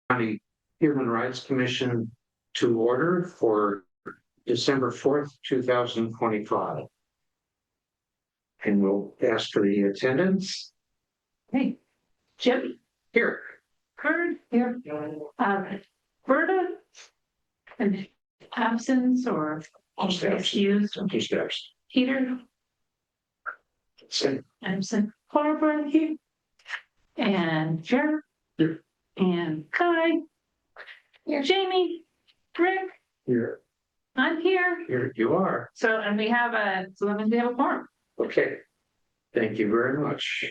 County Human Rights Commission to order for December 4th, 2025. And we'll ask for the attendance. Hey, Jim, Here. Kurt, here, Berta, and absence or Just absent. excused, Just absent. Peter, Same. absent, Barbara here, and Jer, Here. and Kai, Here. Jamie, Rick, Here. I'm here. Here you are. So, and we have a quorum. Okay. Thank you very much.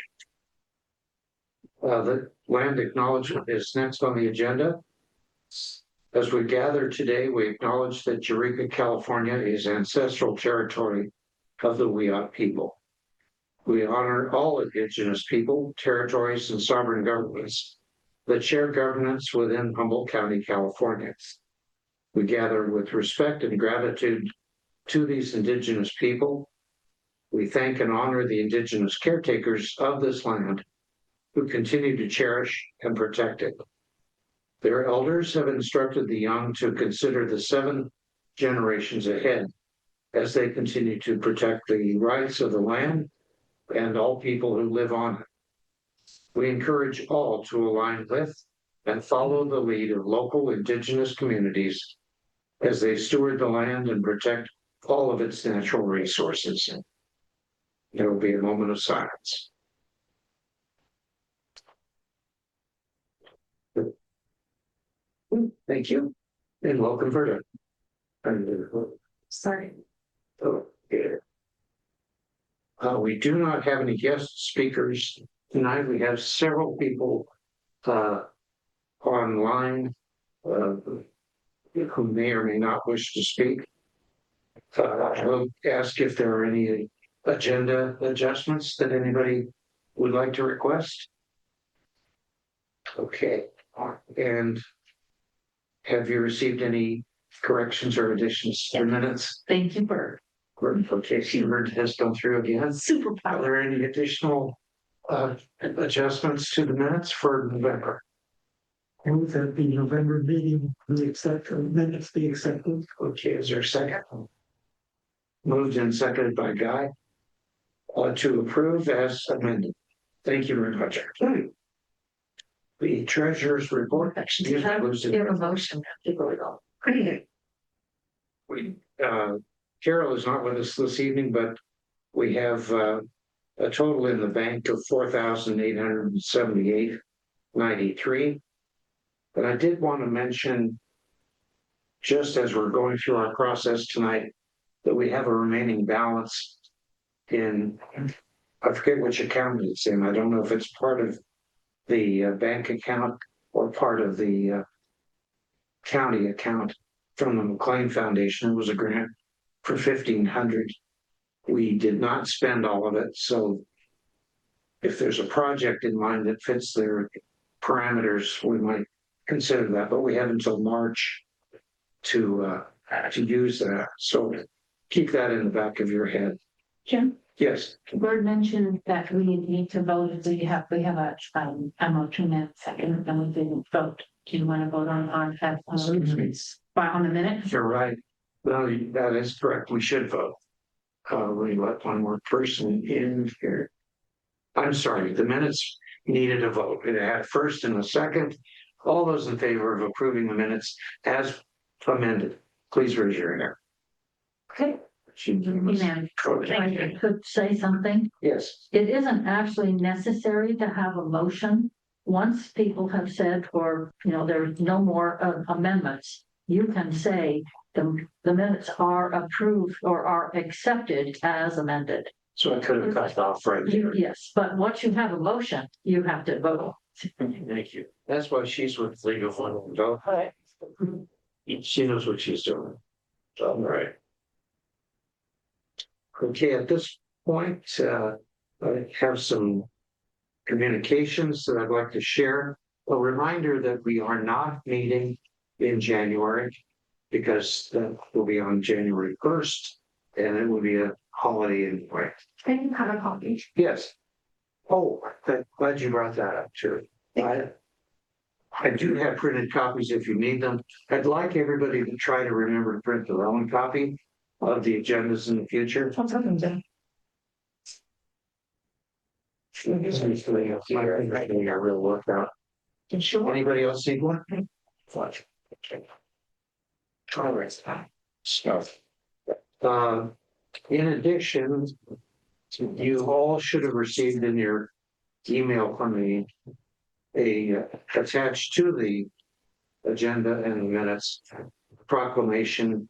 The land acknowledgement is next on the agenda. As we gather today, we acknowledge that Eureka, California is ancestral territory of the Wiyot people. We honor all indigenous people, territories, and sovereign governments that share governance within Humboldt County, California. We gather with respect and gratitude to these indigenous people. We thank and honor the indigenous caretakers of this land who continue to cherish and protect it. Their elders have instructed the young to consider the 7 generations ahead as they continue to protect the rights of the land and all people who live on it. We encourage all to align with and follow the lead of local indigenous communities as they steward the land and protect all of its natural resources. There will be a moment of silence. Thank you, and welcome, Verda. Sorry. Okay. We do not have any guest speakers tonight. We have several people online who may or may not wish to speak. I'll ask if there are any agenda adjustments that anybody would like to request. Okay, and have you received any corrections or additions to minutes? Thank you, Bert. Okay, Hubert has gone through again. Super Are power. there any additional adjustments to the minutes for November? Move that the November meeting be accepted, minutes be accepted. Okay, is there a second? Moved and seconded by Guy to approve as amended. Thank you very much. The treasurer's report. Excuse me, was it- Give a motion. We, Carol is not with us this evening, but we have a total in the bank of $4,878.93. But I did want to mention, just as we're going through our process tonight, that we have a remaining balance in, I forget which account it's in. I don't know if it's part of the bank account or part of the county account from the McLean Foundation. It was a grant for $1,500. We did not spend all of it, so if there's a project in mind that fits their parameters, we might consider that. But we have until March to use that. So keep that in the back of your head. Jim? Yes. Bird mentioned that we need to vote. We have a motion and second, and we didn't vote. Do you want to vote on that? Excuse me. On the minute? You're right. No, that is correct. We should vote. We let one more person in here. I'm sorry, the minutes needed a vote. It had first and a second. All those in favor of approving the minutes as amended, please raise your hand. Okay. I could say something. Yes. It isn't actually necessary to have a motion. Once people have said, or, there's no more amendments, you can say the minutes are approved or are accepted as amended. So I could have cut off right there. Yes, but once you have a motion, you have to vote. Thank you. That's why she's with legal fund. She knows what she's doing. All right. Okay, at this point, I have some communications that I'd like to share. A reminder that we are not meeting in January because that will be on January 1st and it will be a holiday anyway. Can you have a copy? Yes. Oh, glad you brought that up too. I do have printed copies if you need them. I'd like everybody to try to remember to print their own copy of the agendas in the future. It's my writing a real workout. Anybody else need one? Watch. Tolerance. Stuff. In addition, you all should have received in your email from me attached to the agenda and the minutes proclamation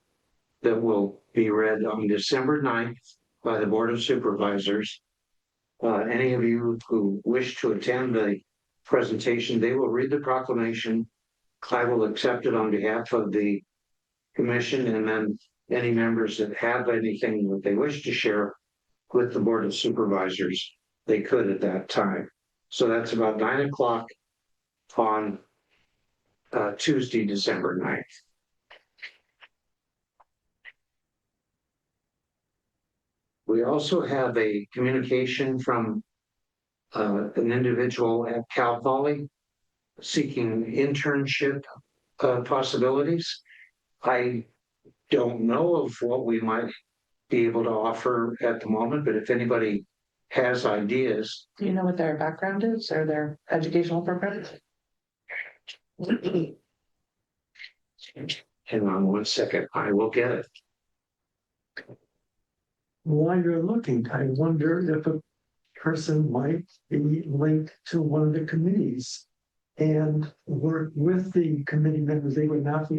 that will be read on December 9th by the Board of Supervisors. Any of you who wish to attend the presentation, they will read the proclamation. I will accept it on behalf of the commission, and then any members that have anything that they wish to share with the Board of Supervisors, they could at that time. So that's about 9 o'clock on Tuesday, December 9th. We also have a communication from an individual at Cal Poly seeking internship possibilities. I don't know of what we might be able to offer at the moment, but if anybody has ideas. Do you know what their background is or their educational program? Hang on 1 second, I will get it. While you're looking, I wonder if a person might be linked to one of the committees and work with the committee members. They would not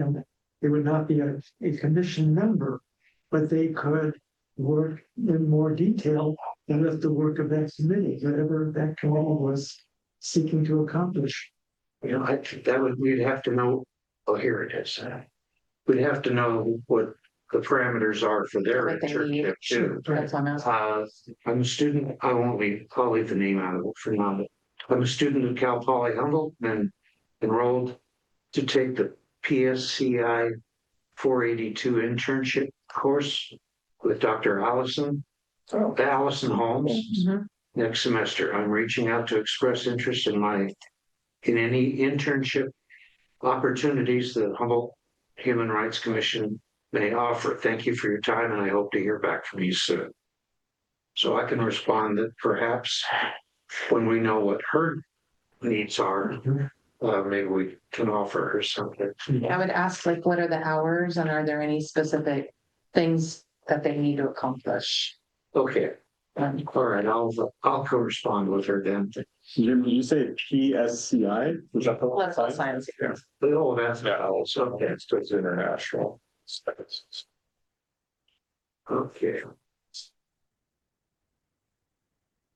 be a commission member, but they could work in more detail with the work of that committee, whatever that committee was seeking to accomplish. You know, we'd have to know. Oh, here it is. We'd have to know what the parameters are for their What they need. internship too. That's what I'm asking. I'm a student. I'll leave the name out of it for now. I'm a student at Cal Poly Humboldt and enrolled to take the PSCI 482 internship course with Dr. Allison Holmes Mhm. next semester. I'm reaching out to express interest in any internship opportunities that Humboldt Human Rights Commission may offer. Thank you for your time, and I hope to hear back from you soon. So I can respond that perhaps when we know what her needs are, maybe we can offer her something. I would ask, like, what are the hours and are there any specific things that they need to accomplish? Okay, all right, I'll correspond with her then. Jim, did you say PSCI? Was that the Political science. Oh, that's also, okay. it's international. Okay.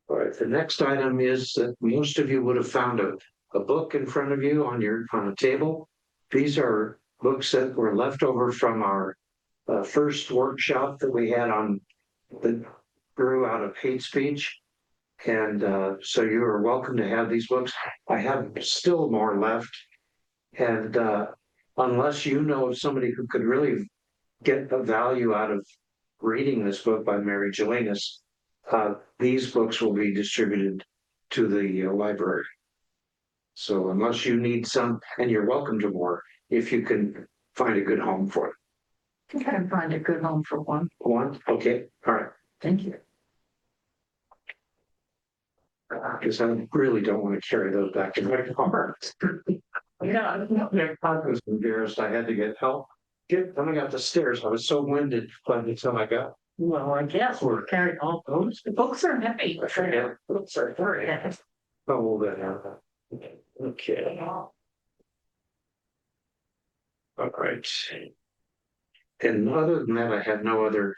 All right, the next item is that most of you would have found a book in front of you on a table. These are books that were left over from our first workshop that we had that grew out of hate speech. And so you are welcome to have these books. I have still more left. And unless you know of somebody who could really get the value out of reading this book by Mary Jelinas, these books will be distributed to the library. So unless you need some, and you're welcome to more, if you can find a good home for it. I can find a good home for one. One? Okay, all right. Thank you. Because I really don't want to carry those back in my car. Yeah, I was embarrassed. I had to get help. Coming up the stairs, I was so winded by the time I got. Well, I guess we're carrying all those. The books are heavy. Yeah, books are very heavy. How old that are? Okay. All right. And other than that, I have no other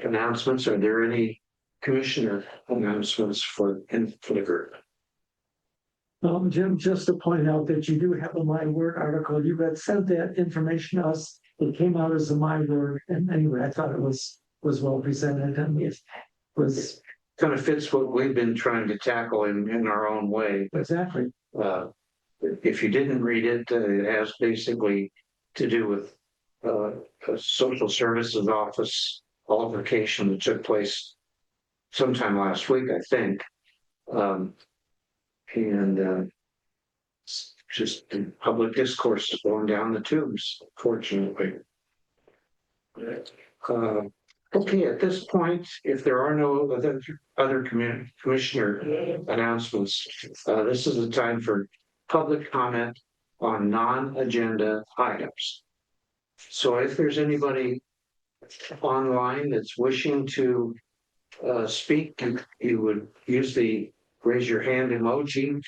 announcements. Are there any commissioner announcements for the group? Jim, just to point out that you do have a My Word article. You had sent that information to us. It came out as a My Word. And anyway, I thought it was well presented and it was Kind of fits what we've been trying to tackle in our own way. exactly. If you didn't read it, it has basically to do with a social services office altercation that took place sometime last week, I think. And just public discourse is going down the tubes, fortunately. Okay, at this point, if there are no other commissioner announcements, this is the time for public comment on non-agenda items. So if there's anybody online that's wishing to speak, you would use the raise your hand emoji,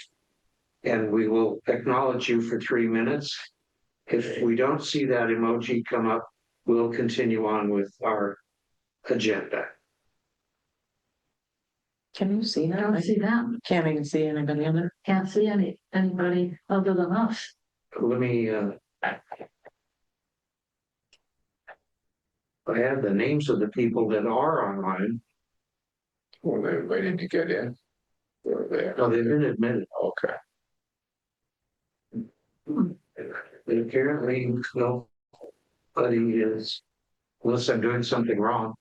and we will acknowledge you for 3 minutes. If we don't see that emoji come up, we'll continue on with our agenda. Can you see I that? don't see them. Can't even see anybody in there. Can't see anybody other than us. Let me, I have the names of the people that are online. Well, they're waiting to get in. They're there. No, they've been admitted. Okay. And apparently, nobody is, unless I'm doing something wrong.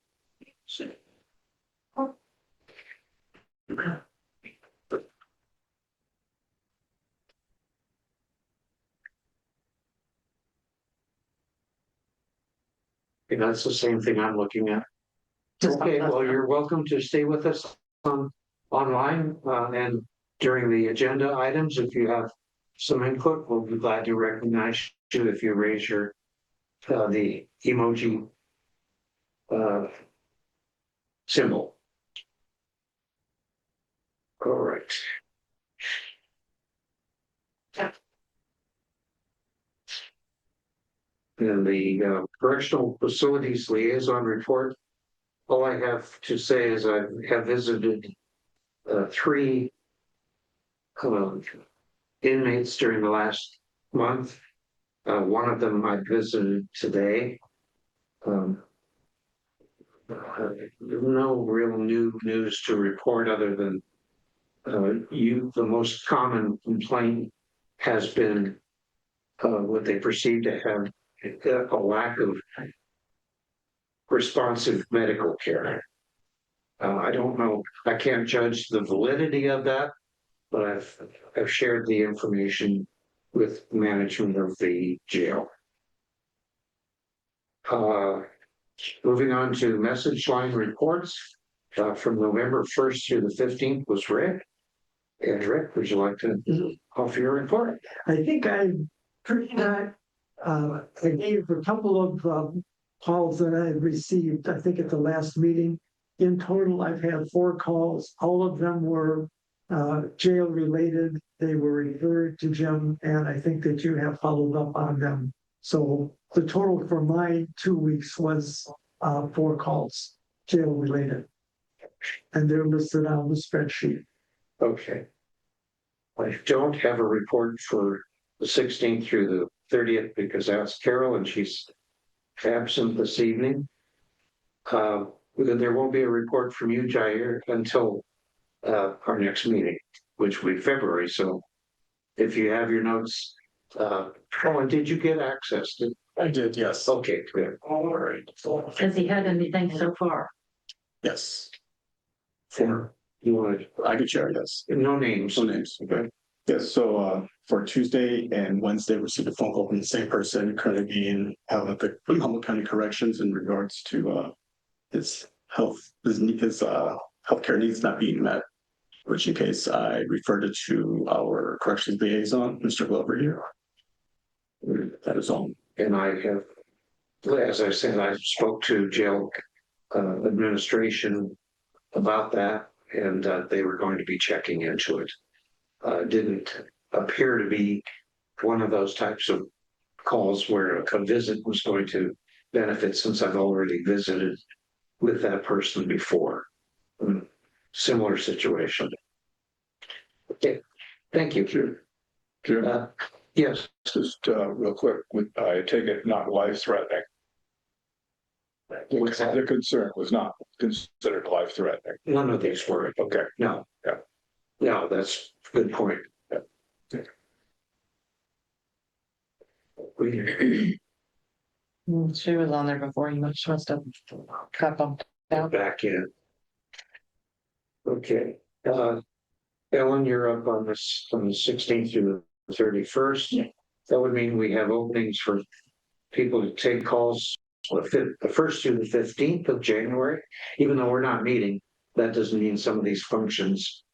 Okay, that's the same thing I'm looking at. Okay, well, you're welcome to stay with us online and during the agenda items. If you have some input, we'll be glad to recognize you if you raise your the emoji symbol. All right. And the correctional facilities liaison report. All I have to say is I have visited 3 inmates during the last month. One of them I visited today. No real new news to report other than the most common complaint has been what they perceive to have a lack of responsive medical care. I don't know, I can't judge the validity of that, but I've shared the information with management of the jail. Moving on to message line reports from November 1st through the 15th was Rick. And Rick, would you like to offer your report? I think I gave a couple of calls that I had received, I think at the last meeting. In total, I've had 4 calls. All of them were jail related. They were referred to Jim, and I think that you have followed up on them. So the total for my 2 weeks was 4 calls, jail related. And they're listed on the spreadsheet. Okay. I don't have a report for the 16th through the 30th because that's Carol and she's absent this evening. There won't be a report from you, Jair, until our next meeting, which will be February. So if you have your notes, and did you get access to? I did, yes. Okay, good. All right. Has he had anything so far? Yes, For you wanted I could share, yes. no names. Some names, okay. Yes, so for Tuesday and Wednesday, received a phone call from the same person currently being held at the Humboldt County Corrections in regards to his healthcare needs not being met. Which in case I referred it to our corrections liaison, Mr. Glover here. That is all. And I have, as I said, I spoke to jail administration about that, and they were going to be checking into it. Didn't appear to be one of those types of calls where a visit was going to benefit, since I've already visited with that person before. Similar situation. Okay, thank you. Jim, Yes, just real quick, I take it not life threatening. what's that? The concern was not considered life threatening. None of these were. Okay. No. Yeah. No, that's a good point. She was on there before, you must have got bumped out. Back in. Okay, Ellen, you're up on this, on the 16th through 31st. That would mean we have openings for people to take calls the 1st through the 15th of January. Even though we're not meeting, that doesn't mean some of these functions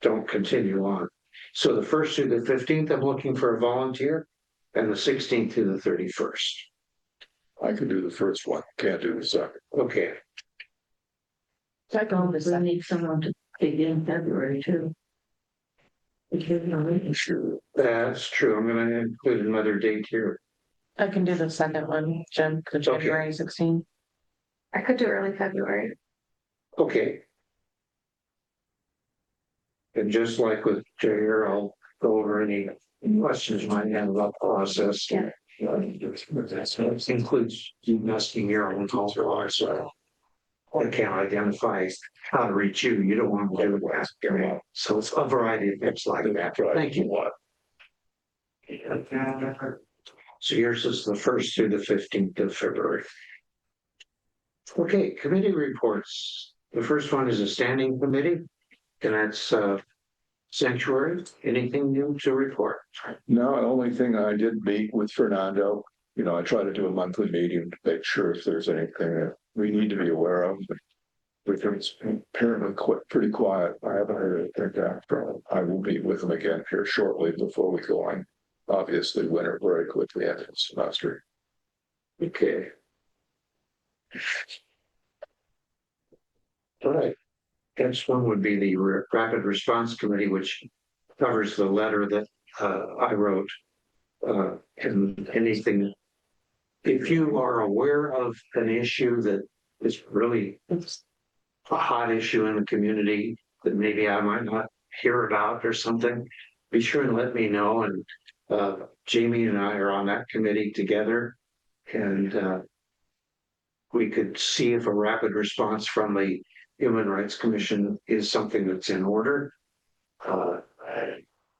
don't continue on. So the 1st through the 15th, I'm looking for a volunteer, and the 16th through the 31st. I can do the first one, can't do the second. Okay, We need someone to begin February too. Sure. that's true. I'm gonna include another date here. I can do the second one, Jim, the January 16th. I could do early February. Okay. And just like with Jair, I'll go over any questions you might have about the process. Yeah. That includes you asking your own calls, so I can't identify how to reach you. You don't want to do that. So it's a variety of things like that. Thank you. So yours is the 1st through the 15th of February. Okay, committee reports. The first one is a standing committee, and that's sanctuary. Anything new to report? No, the only thing I did meet with Fernando, I try to do a monthly meeting to make sure if there's anything that we need to be aware of. It's apparently pretty quiet. I haven't heard anything after. I will meet with them again here shortly before we go on. Obviously, winter break with the end of the semester. Okay. All right. Next one would be the Rapid Response Committee, which covers the letter that I wrote. And anything, if you are aware of an issue that is really a hot issue in the community that maybe I might not hear about or something, be sure and let me know. And Jamie and I are on that committee together, and we could see if a rapid response from the Human Rights Commission is something that's in order.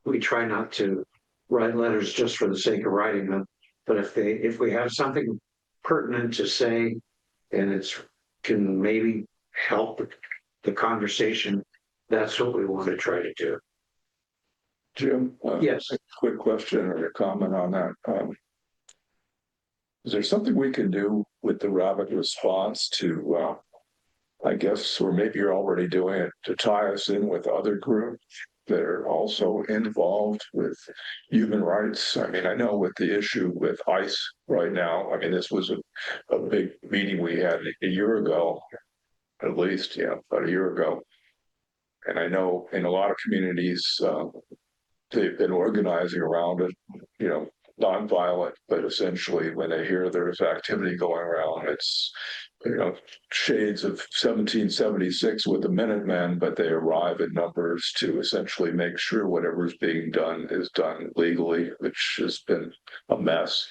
We try not to write letters just for the sake of writing them, but if we have something pertinent to say and it's can maybe help the conversation, that's what we want to try to do. Jim? Yes. A quick question or a comment on that. Is there something we can do with the rapid response to, I guess, or maybe you're already doing it, to tie us in with other groups that are also involved with human rights? I mean, I know with the issue with ICE right now, I mean, this was a big meeting we had a year ago, at least, about a year ago. And I know in a lot of communities, they've been organizing around it, nonviolent, but essentially when they hear there's activity going around, it's, shades of 1776 with the Minutemen, but they arrive in numbers to essentially make sure whatever's being done is done legally, which has been a mess.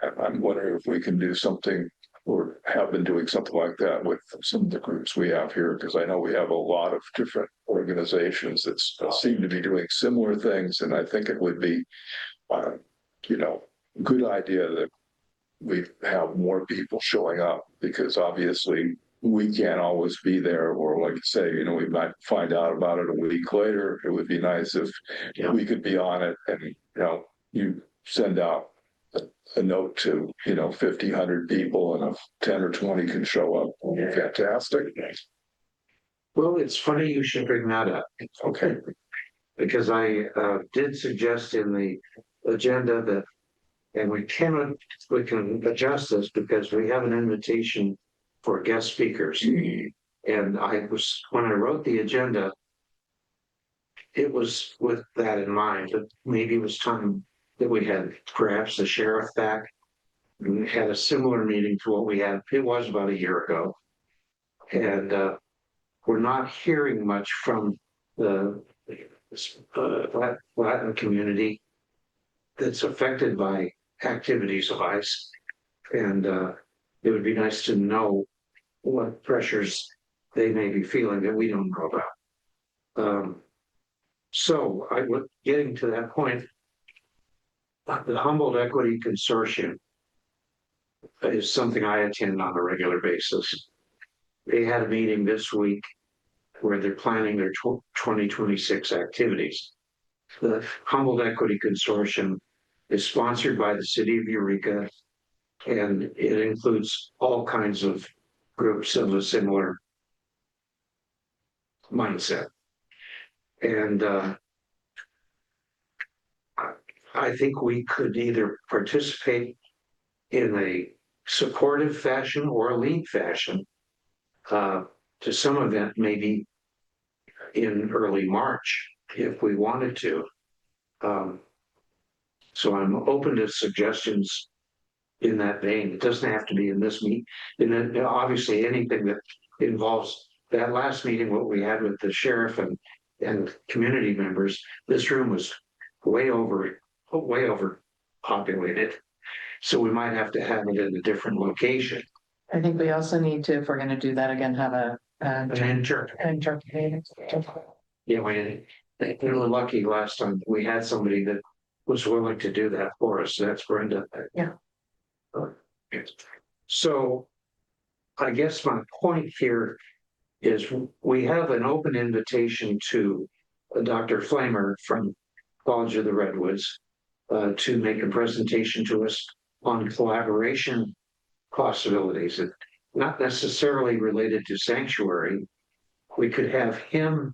And I'm wondering if we can do something or have been doing something like that with some of the groups we have here, because I know we have a lot of different organizations that seem to be doing similar things. And I think it would be, good idea that we have more people showing up, because obviously we can't always be there, or like you say, we might find out about it a week later. It would be nice if we could be on it and, you send out a note to, 50, 100 people, and if 10 or 20 can show up, fantastic. Well, it's funny you should bring that up. Okay. Because I did suggest in the agenda that, and we can adjust this because we have an invitation for guest speakers. And when I wrote the agenda, it was with that in mind, that maybe it was time that we had perhaps the sheriff back. We had a similar meeting to what we had. It was about a year ago. And we're not hearing much from the Latin community that's affected by activities of ICE. And it would be nice to know what pressures they may be feeling that we don't know about. So I was getting to that point. The Humboldt Equity Consortium is something I attend on a regular basis. They had a meeting this week where they're planning their 2026 activities. The Humboldt Equity Consortium is sponsored by the city of Eureka, and it includes all kinds of groups of a similar mindset. And I think we could either participate in a supportive fashion or a lead fashion to some event, maybe in early March, if we wanted to. So I'm open to suggestions in that vein. It doesn't have to be in this meeting. And then obviously anything that involves that last meeting, what we had with the sheriff and community members, this room was way over populated. So we might have to have it in a different location. I think we also need to, if we're gonna do that again, have And enter. an interpreter. Yeah, we were lucky last time. We had somebody that was willing to do that for us. That's Brenda. Yeah. So I guess my point here is we have an open invitation to Dr. Flamer from College of the Redwoods to make a presentation to us on collaboration possibilities, not necessarily related to sanctuary. We could have him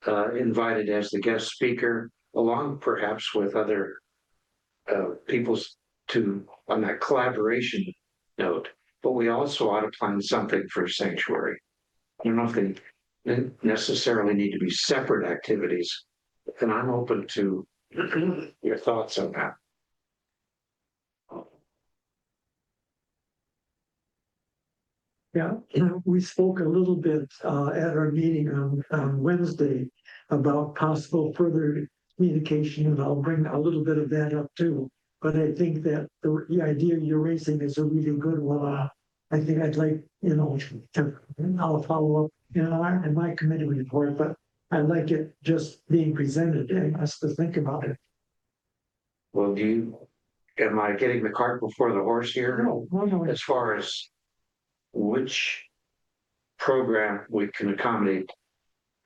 invited as the guest speaker, along perhaps with other people on that collaboration note. But we also ought to plan something for sanctuary. I don't know if they necessarily need to be separate activities, and I'm open to your thoughts on that. Yeah, we spoke a little bit at our meeting on Wednesday about possible further communication, and I'll bring a little bit of that up too. But I think that the idea you're raising is a really good one. I think I'd like, I'll follow up, in my committee report, but I like it just being presented and us to think about it. Well, am I getting the cart before the horse here? No. As far as which program we can accommodate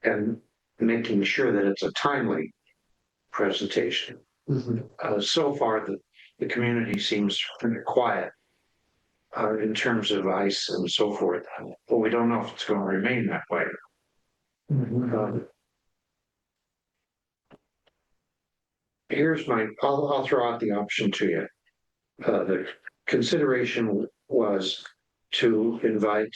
and making sure that it's a timely presentation. So far, the community seems pretty quiet in terms of ICE and so forth, but we don't know if it's going to remain that way. I'll throw out the option to you. The consideration was to invite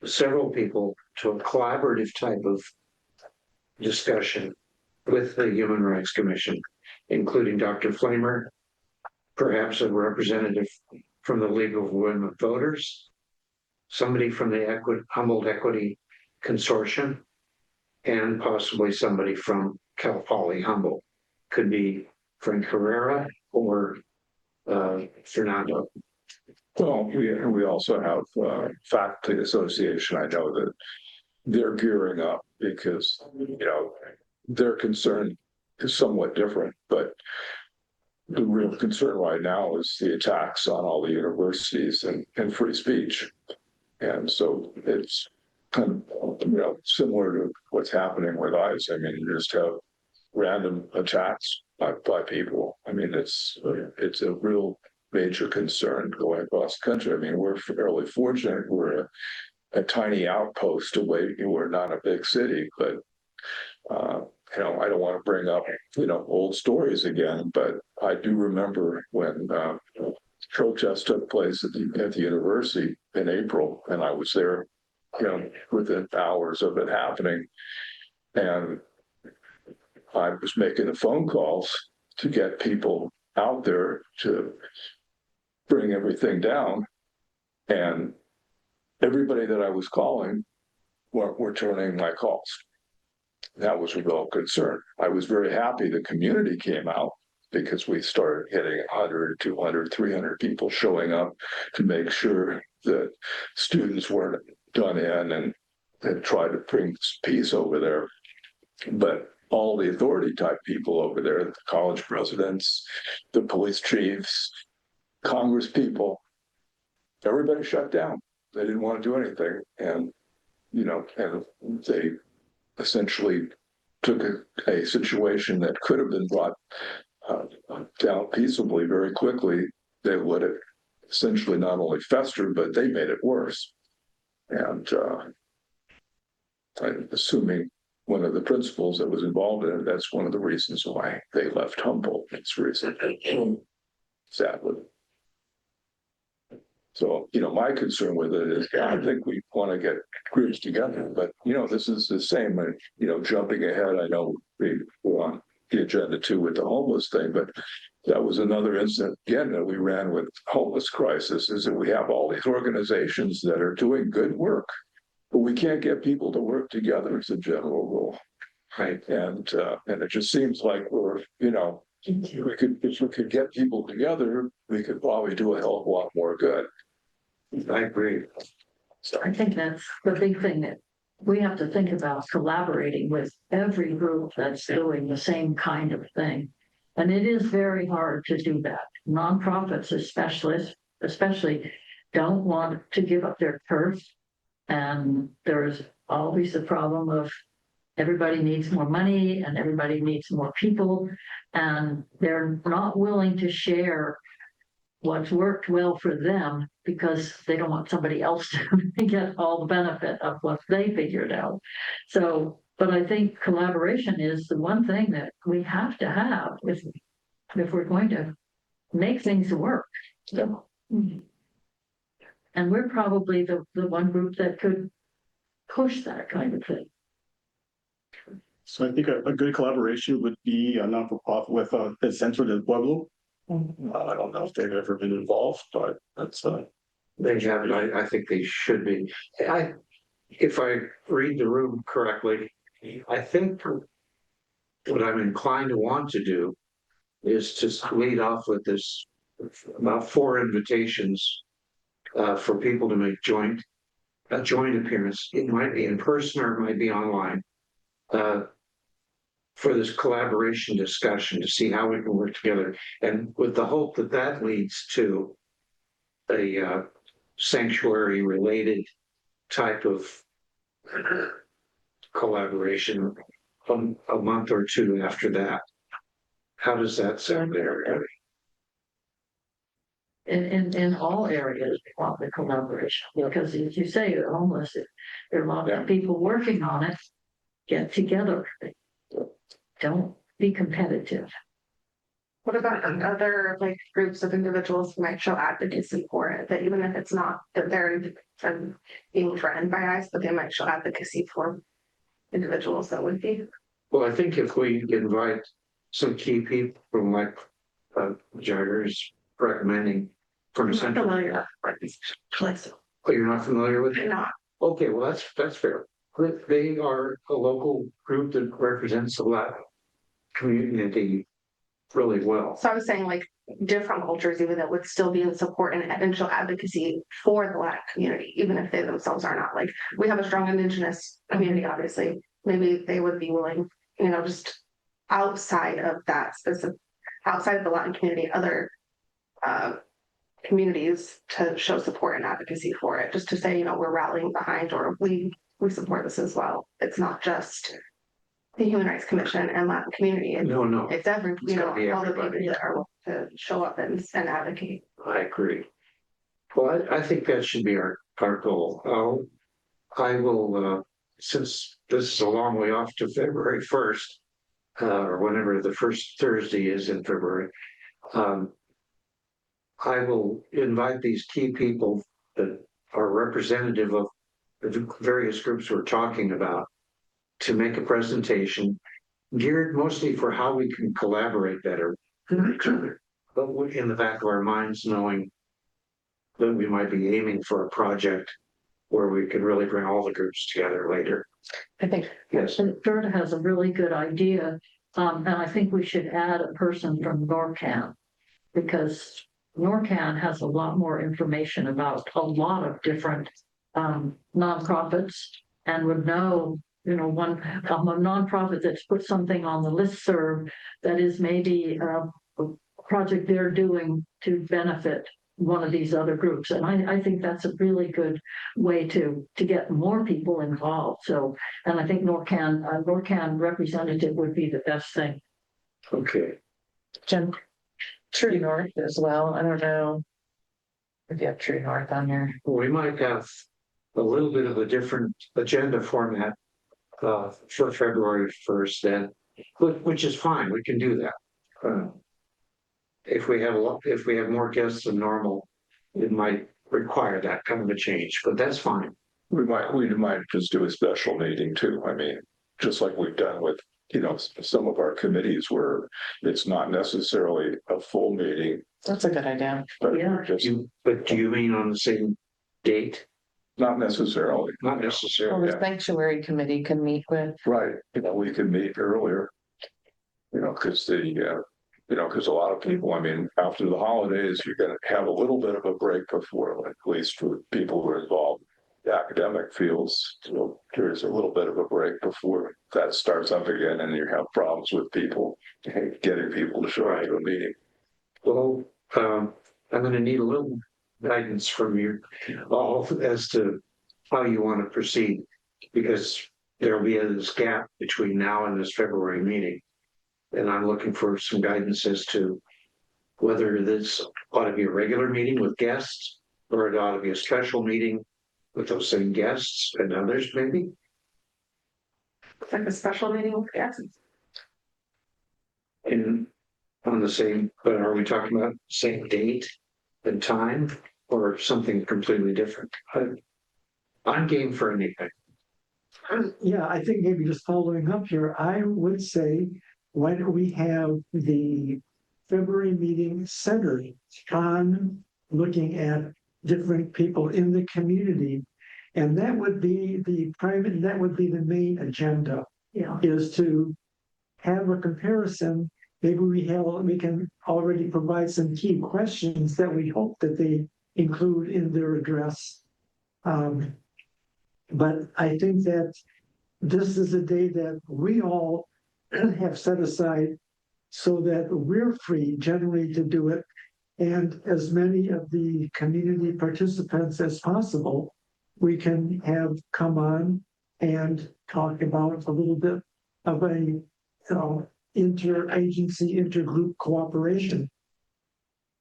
several people to a collaborative type of discussion with the Human Rights Commission, including Dr. Flamer, perhaps a representative from the League of Women Voters, somebody from the Humboldt Equity Consortium, and possibly somebody from Cal Poly Humboldt. Could be Frank Herrera or Fernando. Well, we also have faculty association. I know that they're gearing up because, their concern is somewhat different, but the real concern right now is the attacks on all the universities and free speech. And so it's kind of, similar to what's happening with ICE. I mean, you just have random attacks by people. I mean, it's a real major concern going across the country. I mean, we're fairly fortunate. We're a tiny outpost away. We're not a big city, but I don't want to bring up old stories again, but I do remember when protests took place at the university in April, and I was there, within hours of it happening, and I was making the phone calls to get people out there to bring everything down, and everybody that I was calling weren't returning my calls. That was a real concern. I was very happy the community came out because we started getting 100, 200, 300 people showing up to make sure that students weren't done in and try to bring peace over there. But all the authority type people over there, the college presidents, the police chiefs, Congress people, everybody shut down. They didn't want to do anything. And they essentially took a situation that could have been brought down peaceably very quickly, they would have essentially not only festered, but they made it worse. And I'm assuming one of the principals that was involved in it, that's one of the reasons why they left Humboldt. It's reason, sadly. So, my concern with it is, I think we want to get groups together, but, this is the same, jumping ahead. I know we were on the agenda too with the homeless thing, but that was another incident, again, that we ran with homeless crisis, is that we have all these organizations that are doing good work, but we can't get people to work together as a general rule. Right. And it just seems like we're, if we could get people together, we could probably do a hell of a lot more good. I agree. So I think that's the big thing that we have to think about, collaborating with every group that's doing the same kind of thing. And it is very hard to do that. Nonprofits especially don't want to give up their turf. And there's always the problem of everybody needs more money and everybody needs more people. And they're not willing to share what's worked well for them because they don't want somebody else to get all the benefit of what they figured out. So, but I think collaboration is the one thing that we have to have if we're going to make things work. So, and we're probably the one group that could push that kind of thing. So I think a good collaboration would be a non-for-profit with the Centro del Pueblo. I don't know if they've ever been involved, but that's They haven't. I think they should be. If I read the room correctly, I think what I'm inclined to want to do is to lead off with this about 4 invitations for people to make a joint appearance. It might be in person or it might be online. For this collaboration discussion to see how we can work together, and with the hope that that leads to a sanctuary related type of collaboration a month or 2 after that. How does that sound there? In all areas, we want the collaboration, because as you say, the homeless, there are a lot of people working on it. Get together. Don't be competitive. What about other groups of individuals who might show advocacy for it? That even if it's not that they're being threatened by ICE, but they might show advocacy for individuals that would be. Well, I think if we invite some key people from Jagger's recommending from Central. Familiar. Oh, you're not familiar with it? Not. Okay, well, that's fair. They are a local group that represents the Latin community really well. So I was saying different cultures even that would still be in support and show advocacy for the Latin community, even if they themselves are not. We have a strong indigenous community, obviously. Maybe they would be willing, just outside of that specific, outside of the Latin community, other communities to show support and advocacy for it, just to say, we're rallying behind, or we support this as well. It's not just the Human Rights Commission and Latin community. No. It's all the people everybody. that are willing to show up and advocate. I agree. Well, I think that should be our goal. I will, since this is a long way off to February 1st, or whenever the first Thursday is in February, I will invite these key people that are representative of the various groups we're talking about to make a presentation geared mostly for how we can collaborate better with each other, but in the back of our minds knowing that we might be aiming for a project where we can really bring all the groups together later. I think, Yes. And Gerda has a really good idea, and I think we should add a person from NORCAN, because NORCAN has a lot more information about a lot of different nonprofits, and would know, a nonprofit that's put something on the listserv that is maybe a project they're doing to benefit one of these other groups. And I think that's a really good way to get more people involved. So, and I think NORCAN representative would be the best thing. Okay, Jen, True North as well. I don't know if you have True North on here. we might have a little bit of a different agenda format for February 1st then, which is fine, we can do that. If we have more guests than normal, it might require that kind of a change, but that's fine. We might just do a special meeting too. I mean, just like we've done with, some of our committees where it's not necessarily a full meeting, That's a good idea. but Yeah. just But do you mean on the same date? not necessarily. Not Well, necessarily. the sanctuary committee can meet with, Right, we can meet earlier. Because because a lot of people, I mean, after the holidays, you're gonna have a little bit of a break before, at least for people who are involved in the academic fields. So there's a little bit of a break before that starts up again and you have problems with people, getting people to show up to a meeting. Well, I'm gonna need a little guidance from you all as to how you want to proceed, because there'll be this gap between now and this February meeting. And I'm looking for some guidance as to whether this ought to be a regular meeting with guests, or it ought to be a special meeting with those same guests and others maybe. It's like a special meeting with guests. In on the same, but are we talking about same date and time or something completely different? I'm game for anything. Yeah, I think maybe just following up here, I would say, why don't we have the February meeting centered on looking at different people in the community? And that would be that would be the main agenda, Yeah. is to have a comparison. Maybe we can already provide some key questions that we hope that they include in their address. But I think that this is a day that we all have set aside so that we're free generally to do it. And as many of the community participants as possible, we can have come on and talk about a little bit of a, interagency, intergroup cooperation.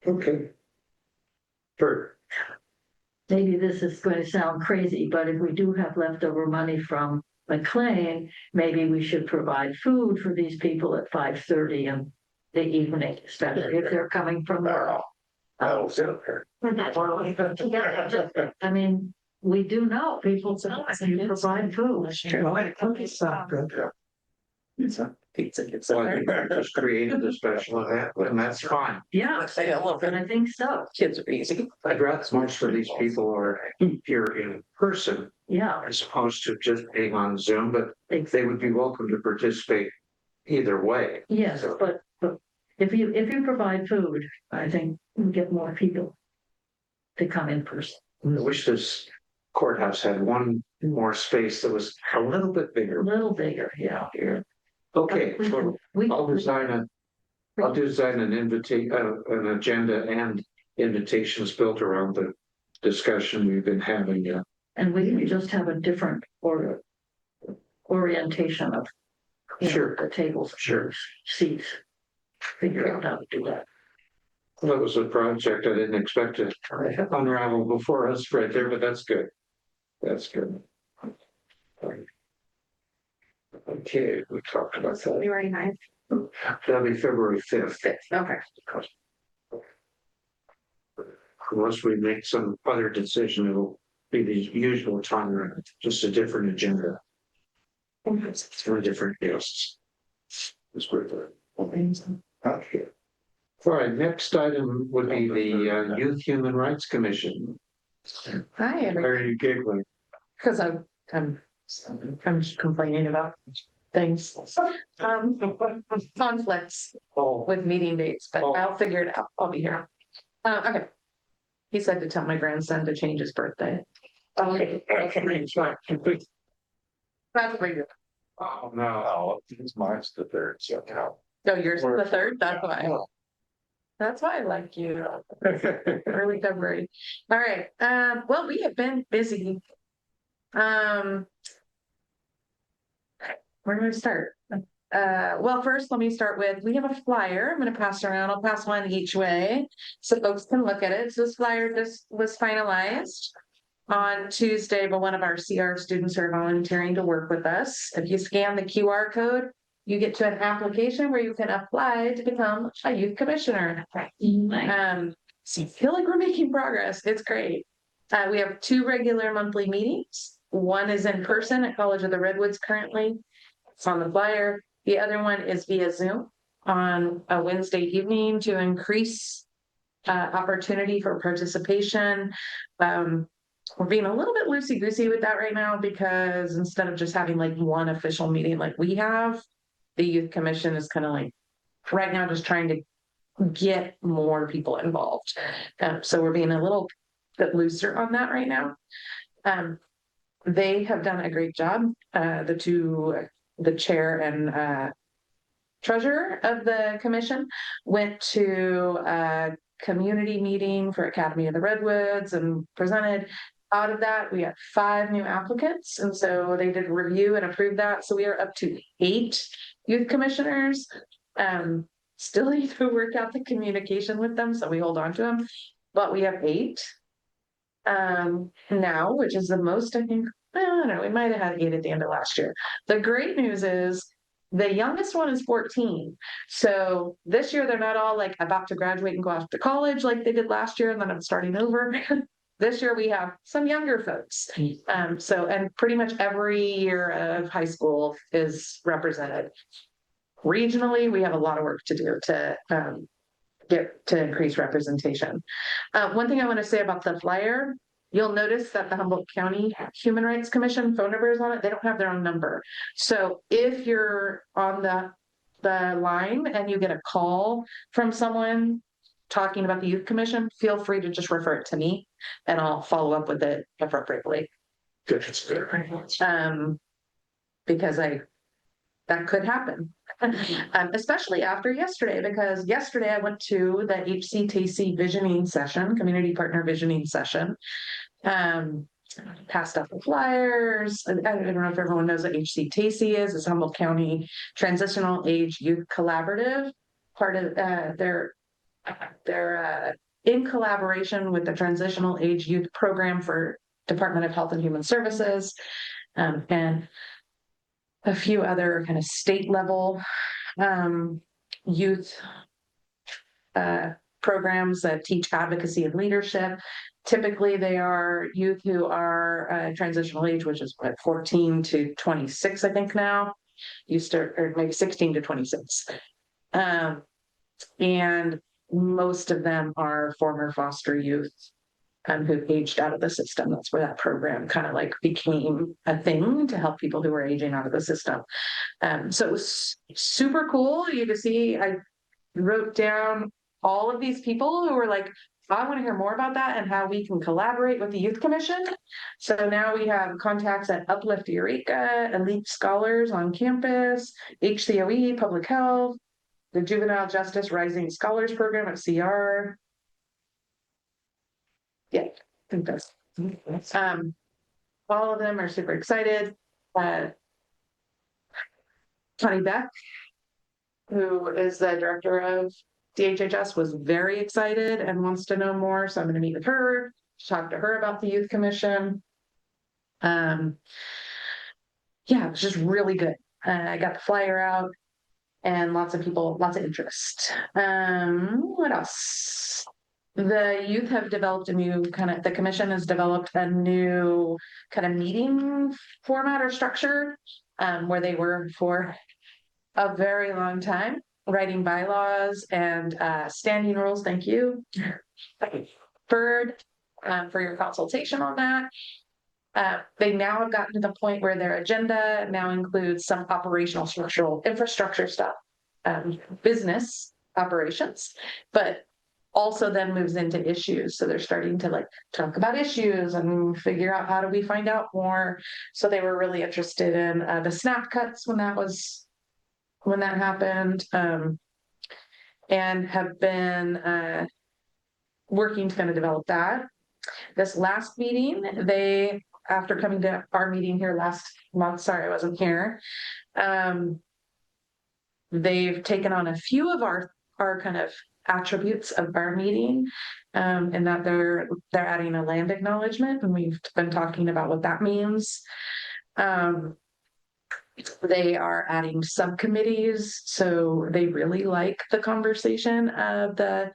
Okay. Sure. Maybe this is going to sound crazy, but if we do have leftover money from McLean, maybe we should provide food for these people at 5:30 in the evening, especially if they're coming from work. That'll sit there. I mean, we do know people you provide food. Well, it could sound good. Pizza gets So I think I just created the special event, and that's fine. Yeah, Say a little and bit. I think so. Kids are easy. I'd rather much for these people are here in person Yeah, as opposed to just being on Zoom, but they would be welcome to participate either way. yes, but if you provide food, I think we get more people to come in person. I wish this courthouse had one more space that was a little bit A bigger. little bigger, yeah. Okay, so We- I'll design an an agenda and invitations built around the discussion we've been having. And we can just have a different orientation of Sure. the tables, Sure. seats. Figure out how to do that. That was a project I didn't expect to unravel before us right there, but that's good. That's good. Okay, we talked about that. February 9th. That'll be February 5th. Okay. Unless we make some other decision, it'll be the usual time, just a different agenda. For different guests. It's great. Okay. All right, next item would be the Youth Human Rights Commission. Hi, Why are you giggling? because I'm just complaining about things. Conflicts Oh, with meeting dates, but Oh. I'll figure it out. I'll be here. Okay. He said to tell my grandson to change his birthday. okay. That's pretty good. Oh, no. Oh, it's mine's the third, so. No, yours is the third, that's why. That's why I like you. Early February. All right, well, we have been busy. Um. Where do I start? Well, first, let me start with, we have a flyer. I'm gonna pass around. I'll pass one each way so folks can look at it. So this flyer just was finalized on Tuesday, but one of our CR students are volunteering to work with us. If you scan the QR code, you get to an application where you can apply to become a youth commissioner. So I feel like we're making progress. It's great. We have 2 regular monthly meetings. One is in person at College of the Redwoods currently. It's on the flyer. The other one is via Zoom on a Wednesday evening to increase opportunity for participation. We're being a little bit loosey-goosey with that right now because instead of just having like one official meeting like we have, the youth commission is kind of like right now just trying to get more people involved. So we're being a little bit looser on that right now. They have done a great job. The chair and treasurer of the commission went to a community meeting for Academy of the Redwoods and presented. Out of that, we had 5 new applicants, and so they did review and approve that. So we are up to 8 youth commissioners. Still need to work out the communication with them, so we hold on to them, but we have 8 now, which is the most, I think. I don't know, we might have had 8 at the end of last year. The great news is the youngest one is 14. So this year they're not all like about to graduate and go off to college like they did last year, and then I'm starting over. This year we have some younger folks. So, and pretty much every year of high school is represented. Regionally, we have a lot of work to do to get to increase representation. One thing I want to say about the flyer, you'll notice that the Humboldt County Human Rights Commission phone number is on it. They don't have their own number. So if you're on the line and you get a call from someone talking about the youth commission, feel free to just refer it to me and I'll follow up with it appropriately. Good. Because that could happen. Especially after yesterday, because yesterday I went to the HCTC visioning session, community partner visioning session. Passed out the flyers. I don't know if everyone knows what HCTC is. It's Humboldt County Transitional Age Youth Collaborative. Part of they're in collaboration with the Transitional Age Youth Program for Department of Health and Human Services, and a few other kind of state level youth programs that teach advocacy and leadership. Typically, they are youth who are transitional age, which is what, 14 to 26, I think now. Used to, or maybe 16 to 26. And most of them are former foster youth who've aged out of the system. That's where that program kind of like became a thing to help people who are aging out of the system. So it was super cool. You to see, I wrote down all of these people who were like, I want to hear more about that and how we can collaborate with the Youth Commission. So now we have contacts at Uplift Eureka, Elite Scholars on campus, HCOE, Public Health, the Juvenile Justice Rising Scholars Program at CR. Yeah, I think that's all of them are super excited. Connie Beck, who is the director of DHHS, was very excited and wants to know more. So I'm going to meet with her, talk to her about the Youth Commission. Yeah, it was just really good. I got the flyer out and lots of people, lots of interest. What else? The youth have developed a new the commission has developed a new kind of meeting format or structure, where they were for a very long time writing bylaws and standing rules. Thank you, Bird, for your consultation on that. They now have gotten to the point where their agenda now includes some operational structural infrastructure stuff, business operations, but also then moves into issues. So they're starting to like talk about issues and figure out how do we find out more. So they were really interested in the snap cuts when that happened. and have been working to kind of develop that. This last meeting, they, after coming to our meeting here last month, sorry, I wasn't here. They've taken on a few of our kind of attributes of our meeting, and that they're adding a land acknowledgement, and we've been talking about what that means. They are adding subcommittees, so they really like the conversation of the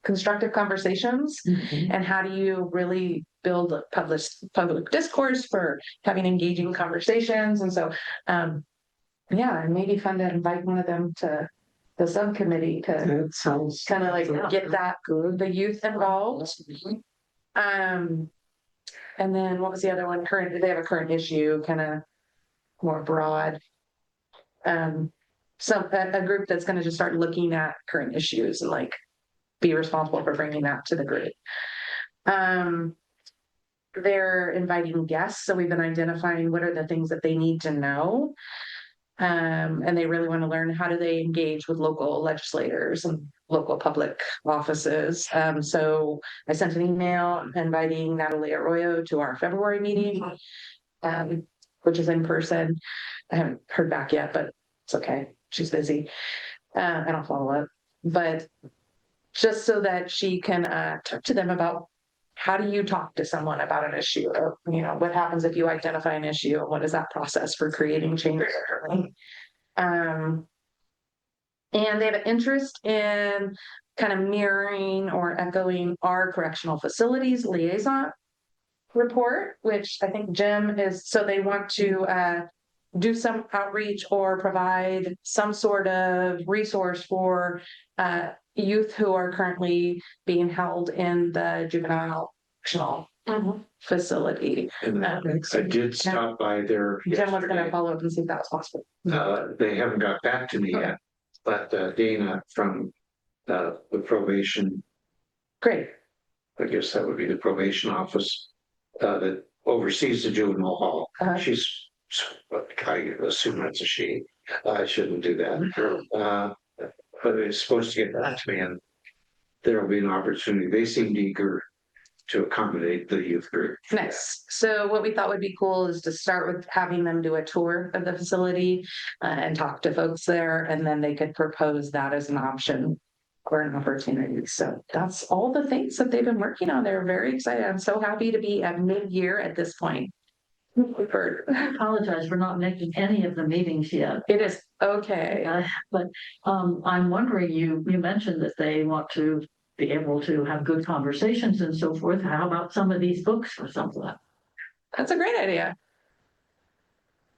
constructive conversations, and how do you really build a public discourse for having engaging conversations. And so yeah, it may be fun to invite one of them to the subcommittee to That sounds. kind of like get that the youth involved. And then what was the other one? They have a current issue, kind of more broad. So a group that's going to just start looking at current issues and like be responsible for bringing that to the group. They're inviting guests, so we've been identifying what are the things that they need to know. And they really want to learn how do they engage with local legislators and local public offices. So I sent an email inviting Natalie Arroyo to our February meeting, which is in person. I haven't heard back yet, but it's okay. She's busy. I don't follow up, but just so that she can talk to them about how do you talk to someone about an issue, or what happens if you identify an issue, and what is that process for creating change. And they have an interest in kind of mirroring or echoing our correctional facilities liaison report, which I think Jim is. So they want to do some outreach or provide some sort of resource for youth who are currently being held in the juvenile correctional facility. And I did stop by there Jim was going to yesterday. follow up and see if that was possible. They haven't got back to me yet, but Dana from the probation, Great. I guess that would be the probation office that oversees the juvenile hall. She's, I assume that's a she. I shouldn't do that. But it's supposed to get back to me, and there will be an opportunity. They seemed eager to accommodate the youth group. Nice. So what we thought would be cool is to start with having them do a tour of the facility and talk to folks there, and then they could propose that as an option or an opportunity. So that's all the things that they've been working on. They're very excited. I'm so happy to be at mid-year at this point. We've heard. I apologize for not making any of the meetings yet. It is okay. But I'm wondering, you mentioned that they want to be able to have good conversations and so forth. How about some of these books or something? That's a great idea.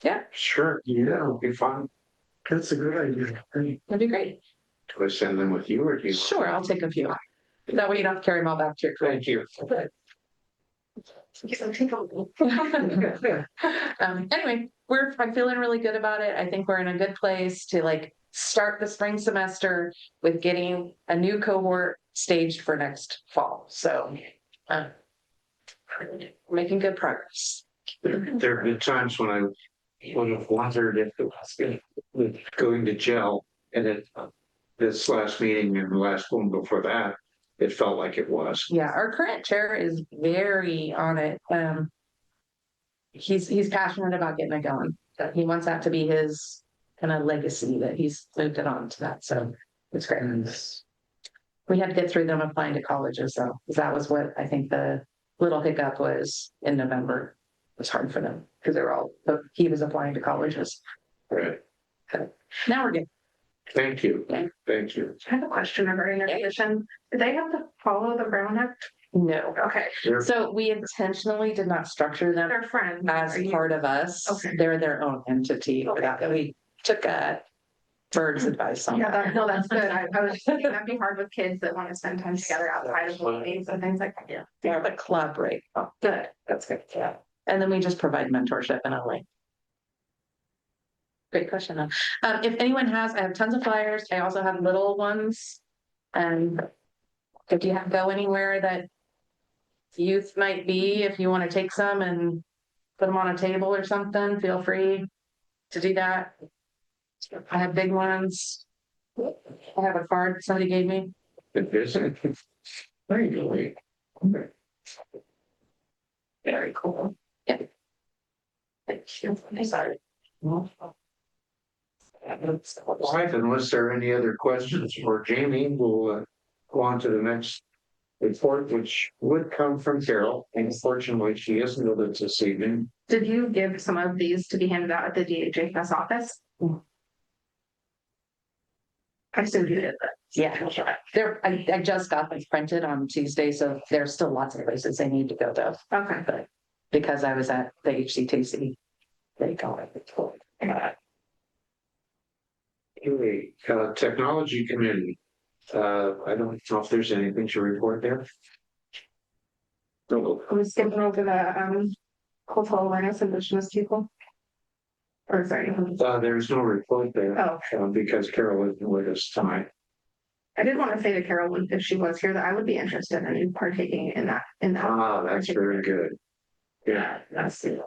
Yeah, Sure. Yeah, it'll be fun. That's a good idea. that'd be great. Do I send them with you, or do you? Sure, I'll take a few. That way you don't have to carry them all back to your Thank you. Anyway, I'm feeling really good about it. I think we're in a good place to like start the spring semester with getting a new cohort staged for next fall. So making good progress. There have been times when I would have wondered if it was going to gel, and this last meeting and the last one before that, it felt like it was. Yeah, our current chair is very on it. He's passionate about getting it going. He wants that to be his kind of legacy, that he's moved it on to that. So it's great. We had to get through them applying to colleges though, because that was what I think the little hiccup was in November. It was hard for them because he was applying to colleges. Right. Now we're good. Thank you. Yeah. Thank you. I have a question regarding their position. Do they have to follow the Brown Act? No. Okay, So we intentionally did not structure them they're friends. as Are you- part of us. Okay. They're their own entity. Okay. That we took a bird's advice on Yeah, that. no, that's good. I was just thinking that'd be hard with kids that want to spend time together outside of the meetings and things like that. Yeah, they're the club, right? Oh, Good. that's good. Yeah. And then we just provide mentorship in a way. Great question. If anyone has, I have tons of flyers. I also have little ones. And if you go anywhere that youth might be, if you want to take some and put them on a table or something, feel free to do that. I have big ones. I have a card somebody gave me. It isn't. Thank you. Very cool. Yeah. Thank you. I'm sorry. All right, unless there are any other questions for Jamie, we'll go on to the next report, which would come from Carol. Unfortunately, she isn't with us this evening. Did you give some of these to be handed out at the DHHS office? I assume you did, but Yeah, there, I just got them printed on Tuesday, so there's still lots of places they need to go to, okay. but because I was at the HCTC, they got it. Anyway, Technology Committee. I don't know if there's anything to report there. I'm skipping over the cultural awareness indigenous people. Or sorry. There's no report there. Oh, Because Carol isn't with us tonight. I did want to say to Carol, if she was here, that I would be interested in partaking in that, Ah, that's very good. Yeah. That's it.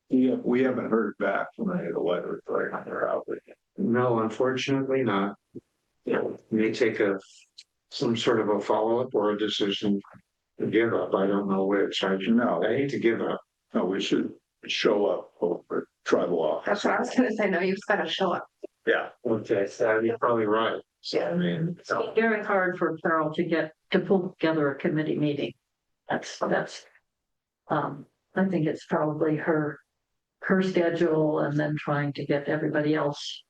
Yeah, we haven't heard back from any of the letters right on their outlet. No, unfortunately not. May take some sort of a follow-up or a decision to give up. I don't know which. I hate to give up. No, we should show up over tribal office. That's what I was gonna say. No, you've got to show up. Yeah. Okay, so you're probably right. So I mean, It's very hard for Carol to pull together a committee meeting. That's, I think it's probably her schedule and then trying to get everybody else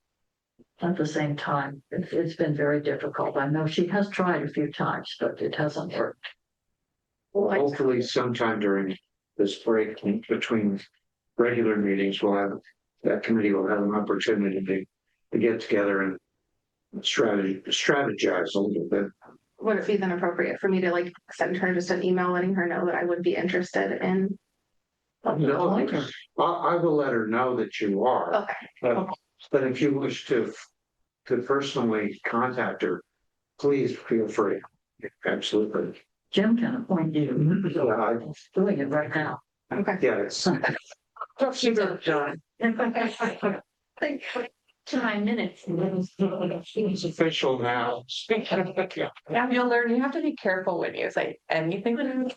at the same time. It's been very difficult. I know she has tried a few times, but it hasn't worked. hopefully sometime during this break between regular meetings, that committee will have an opportunity to get together and strategize a little bit. Would it be then appropriate for me to like send her just an email letting her know that I would be interested in? No, I will let her know that you are. Okay. But if you wish to personally contact her, please feel free. Absolutely. Jim can appoint you. Yeah, He's doing it right now. Okay. yeah, it's John. Like, to my minutes. it's official now. Yeah, you'll learn, you have to be careful when you say anything.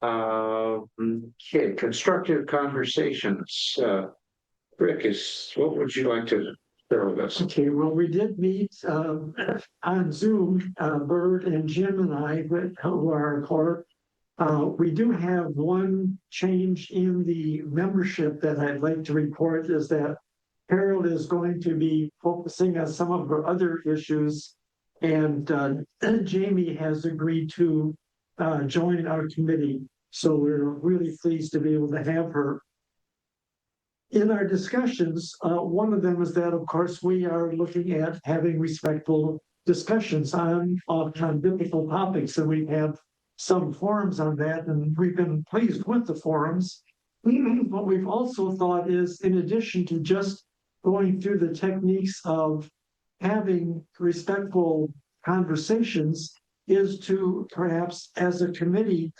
Okay, constructive conversations. Rick, what would you like to share with us? Okay, well, we did meet on Zoom, Bert and Jim and I, who are core. We do have one change in the membership that I'd like to report is that Carol is going to be focusing on some of her other issues. And Jamie has agreed to join our committee. So we're really pleased to be able to have her. In our discussions, one of them is that, of course, we are looking at having respectful discussions on biblical topics, and we have some forums on that, and we've been pleased with the forums. What we've also thought is, in addition to just going through the techniques of having respectful conversations, is to perhaps, as a committee,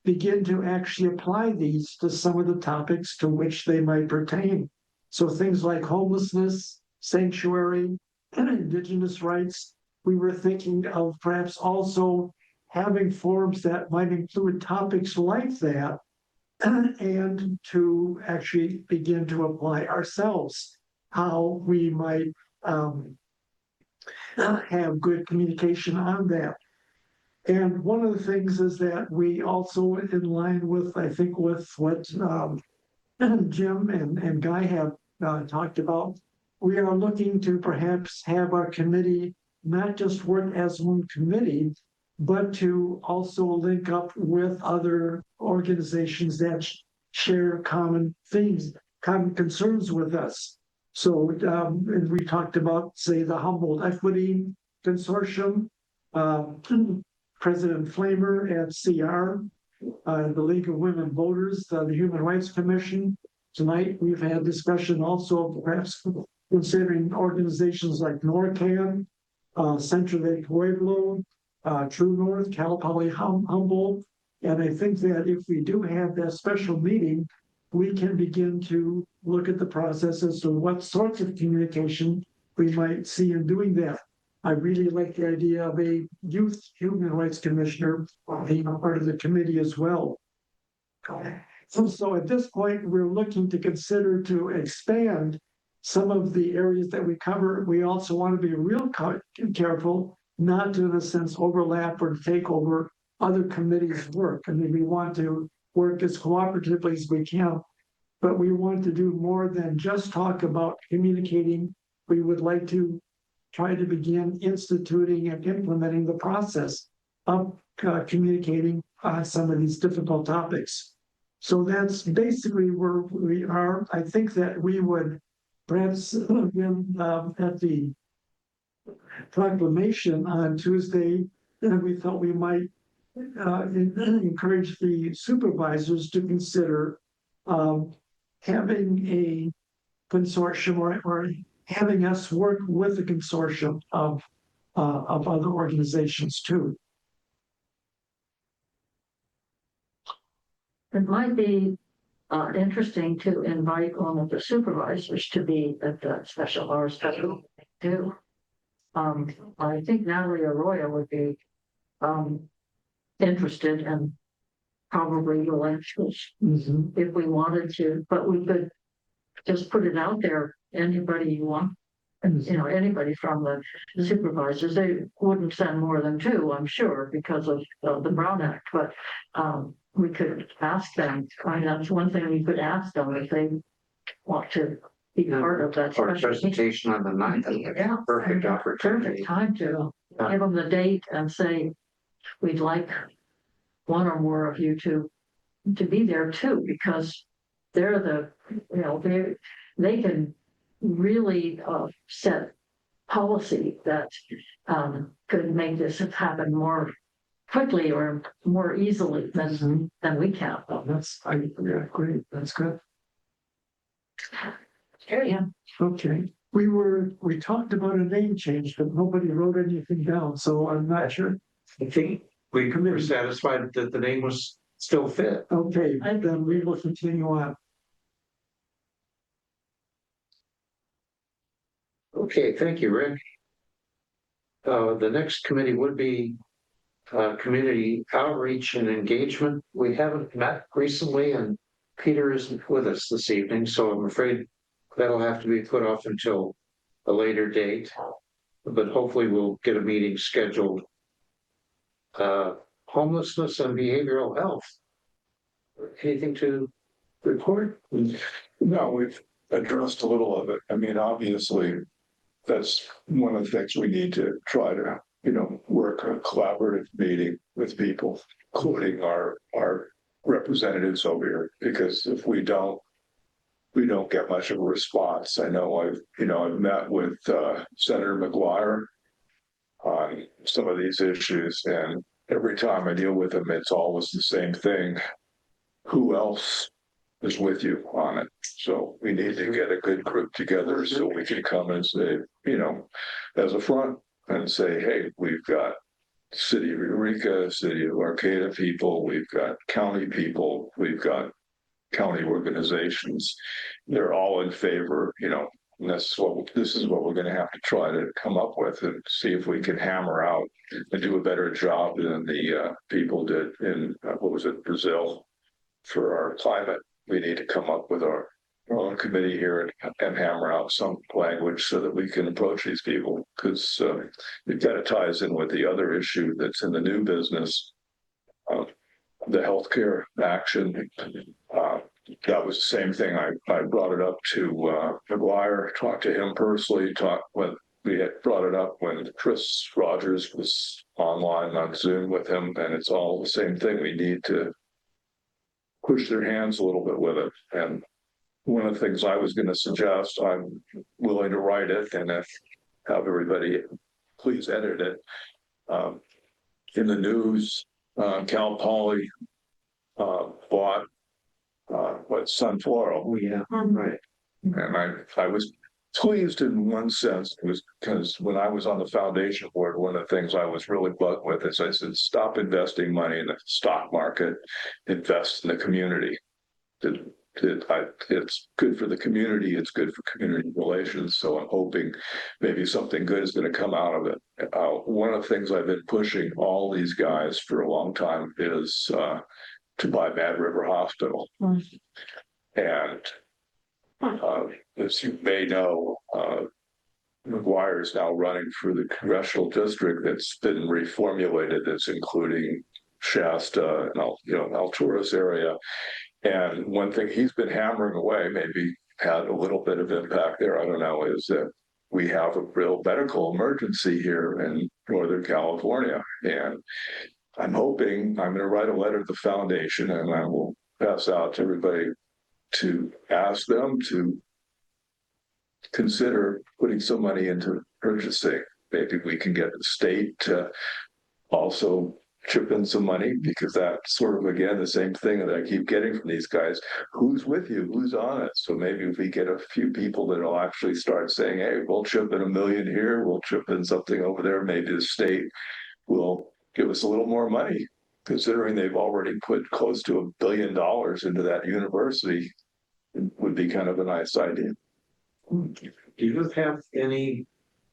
begin to actually apply these to some of the topics to which they might pertain. So things like homelessness, sanctuary, and indigenous rights, we were thinking of perhaps also having forums that might include topics like that, and to actually begin to apply ourselves how we might have good communication on that. And one of the things is that we also, in line with, I think, with what Jim and Guy have talked about, we are looking to perhaps have our committee not just work as one committee, but to also link up with other organizations that share common themes, common concerns with us. So and we talked about, say, the Humboldt Equity Consortium, President Flamer at CR, the League of Women Voters, the Human Rights Commission. Tonight, we've had discussion also of perhaps considering organizations like NORCAN, Centro de Pueblo, True North, Cal Poly Humboldt, And I think that if we do have that special meeting, we can begin to look at the process as to what sorts of communication we might see in doing that. I really like the idea of a youth human rights commissioner being a part of the committee as well. So at this point, we're looking to consider to expand some of the areas that we cover. We also want to be real careful not to, in a sense, overlap or take over other committees' work. I mean, we want to work as cooperatively as we can, but we want to do more than just talk about communicating. We would like to try to begin instituting and implementing the process of communicating on some of these difficult topics. So that's basically where we are. I think that we would perhaps at the proclamation on Tuesday, we thought we might encourage the supervisors to consider having a consortium or having us work with a consortium of other organizations too. It might be interesting to invite one of the supervisors to be at the special too. I think Natalie Arroyo would be interested and probably willing if we wanted to, but we could just put it out there. Anybody you want, anybody from the supervisors, they wouldn't send more than 2, I'm sure, because of the Brown Act, but we could ask them. I mean, that's one thing we could ask them if they want to be part of that. Or presentation on the 9th. Yeah. Perfect opportunity. Perfect time to give them the date and say, we'd like one or more of you to be there too, because they're they can really set policy that could make this happen more quickly or more easily than we can. Great. That's good. Yeah. Okay. We talked about a name change, but nobody wrote anything down, so I'm not sure. I think we were satisfied that the name was still fit. Okay, then we will continue on. Okay, thank you, Rick. The next committee would be community outreach and engagement. We haven't met recently, and Peter isn't with us this evening, so I'm afraid that'll have to be put off until a later date. But hopefully we'll get a meeting scheduled. Homelessness and behavioral health. Anything to report? No, we've addressed a little of it. I mean, obviously, that's one of the things we need to try to, work a collaborative meeting with people, including our representatives over here, because if we don't get much of a response. I know I've met with Senator McGuire on some of these issues, and every time I deal with him, it's always the same thing. Who else is with you on it? So we need to get a good group together so we can come and say, as a front and say, hey, we've got City of Eureka, City of Arcata people, we've got county people, we've got county organizations. They're all in favor, and this is what we're going to have to try to come up with and see if we can hammer out and do a better job than the people did in, Brazil for our climate. We need to come up with our own committee here and hammer out some language so that we can approach these people, because it kind of ties in with the other issue that's in the new business, the healthcare action. That was the same thing. I brought it up to McGuire, talked to him personally, we had brought it up when Chris Rogers was online on Zoom with him, and it's all the same thing. We need to push their hands a little bit with it. And one of the things I was going to suggest, I'm willing to write it and have everybody please edit it. In the news, Cal Poly bought Sunfloral. Oh, yeah, right. And I was pleased in one sense was because when I was on the foundation board, one of the things I was really bugged with is I said, stop investing money in the stock market, invest in the community. It's good for the community. It's good for community relations. So I'm hoping maybe something good is going to come out of it. One of the things I've been pushing all these guys for a long time is to buy Mad River Hospital. And as you may know, McGuire is now running for the congressional district that's been reformulated. That's including Shasta and Alturas area. And one thing he's been hammering away, maybe had a little bit of impact there, I don't know, is that we have a real medical emergency here in Northern California. And I'm hoping I'm going to write a letter to the foundation and I will pass out to everybody to ask them to consider putting some money into purchasing. Maybe we can get the state to also chip in some money, because that's sort of, again, the same thing that I keep getting from these guys. Who's with you? Who's on it? So maybe if we get a few people that'll actually start saying, hey, we'll chip in $1 million here, we'll chip in something over there. Maybe the state will give us a little more money, considering they've already put close to $1 billion into that university. It would be kind of a nice idea. Do you have any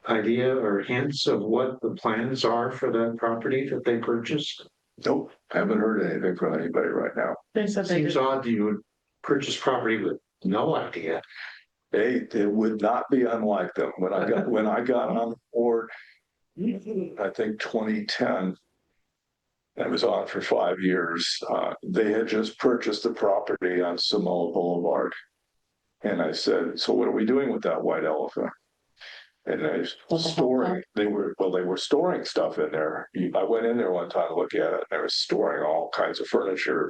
idea or hints of what the plans are for that property that they purchased? Nope, haven't heard anything from anybody right now. They said they Seems did. odd you would purchase property with no idea. It would not be unlike them. When I got on board, I think 2010, I was on for 5 years. They had just purchased the property on Samoa Boulevard. And I said, so what are we doing with that white elephant? And they were storing stuff in there. I went in there one time to look at it. They were storing all kinds of furniture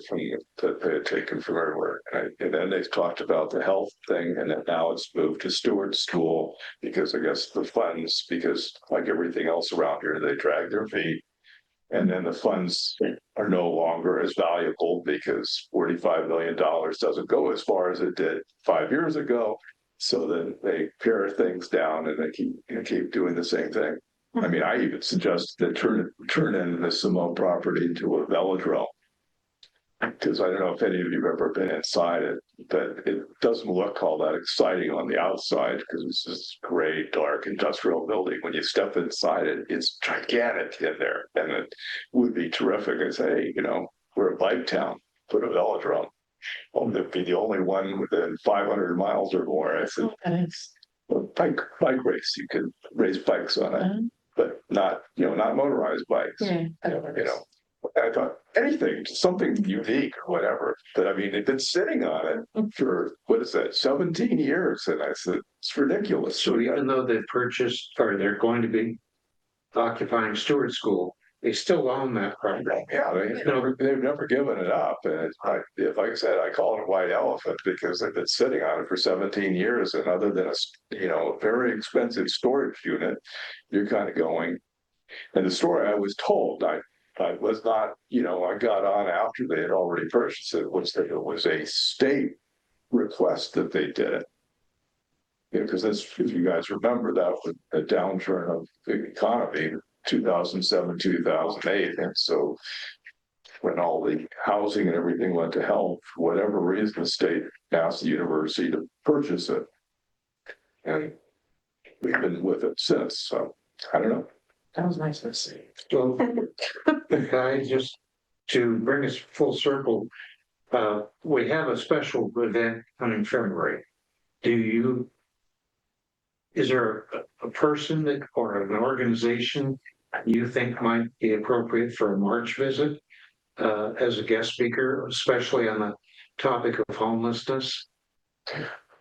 that they had taken from everywhere. And then they talked about the health thing, and then now it's moved to Stewart School because I guess the funds, because like everything else around here, they drag their feet. And then the funds are no longer as valuable because $45 million doesn't go as far as it did 5 years ago. So then they pare things down and they keep doing the same thing. I mean, I even suggested that turn in the Samoa property into a velodrome, because I don't know if any of you have ever been inside it, but it doesn't look all that exciting on the outside because it's this gray, dark industrial building. When you step inside it, it's gigantic in there, and it would be terrific. I say, we're a bike town, put a velodrome. Well, they'd be the only one within 500 miles or more. I said, bike race. You can race bikes on it, but not motorized bikes. Yeah, I thought anything, something unique or whatever. But I mean, they've been sitting on it for 17 years, and I said it's ridiculous. So even though they've purchased or they're going to be occupying Stewart School, they still own that property. Yeah, they've never given it up. And like I said, I call it a white elephant because they've been sitting on it for 17 years. And other than a very expensive storage unit, you're kind of going. And the story I was told, I was not, I got on after they had already purchased it, was that it was a state request that they did it. Because if you guys remember, that was a downturn of the economy, 2007, 2008. And so when all the housing and everything went to hell, for whatever reason, the state asked the university to purchase it. And we've been with it since. So I don't know. that was nice to see. So, just to bring us full circle, we have a special event coming February. Is there a person or an organization you think might be appropriate for a March visit as a guest speaker, especially on the topic of homelessness?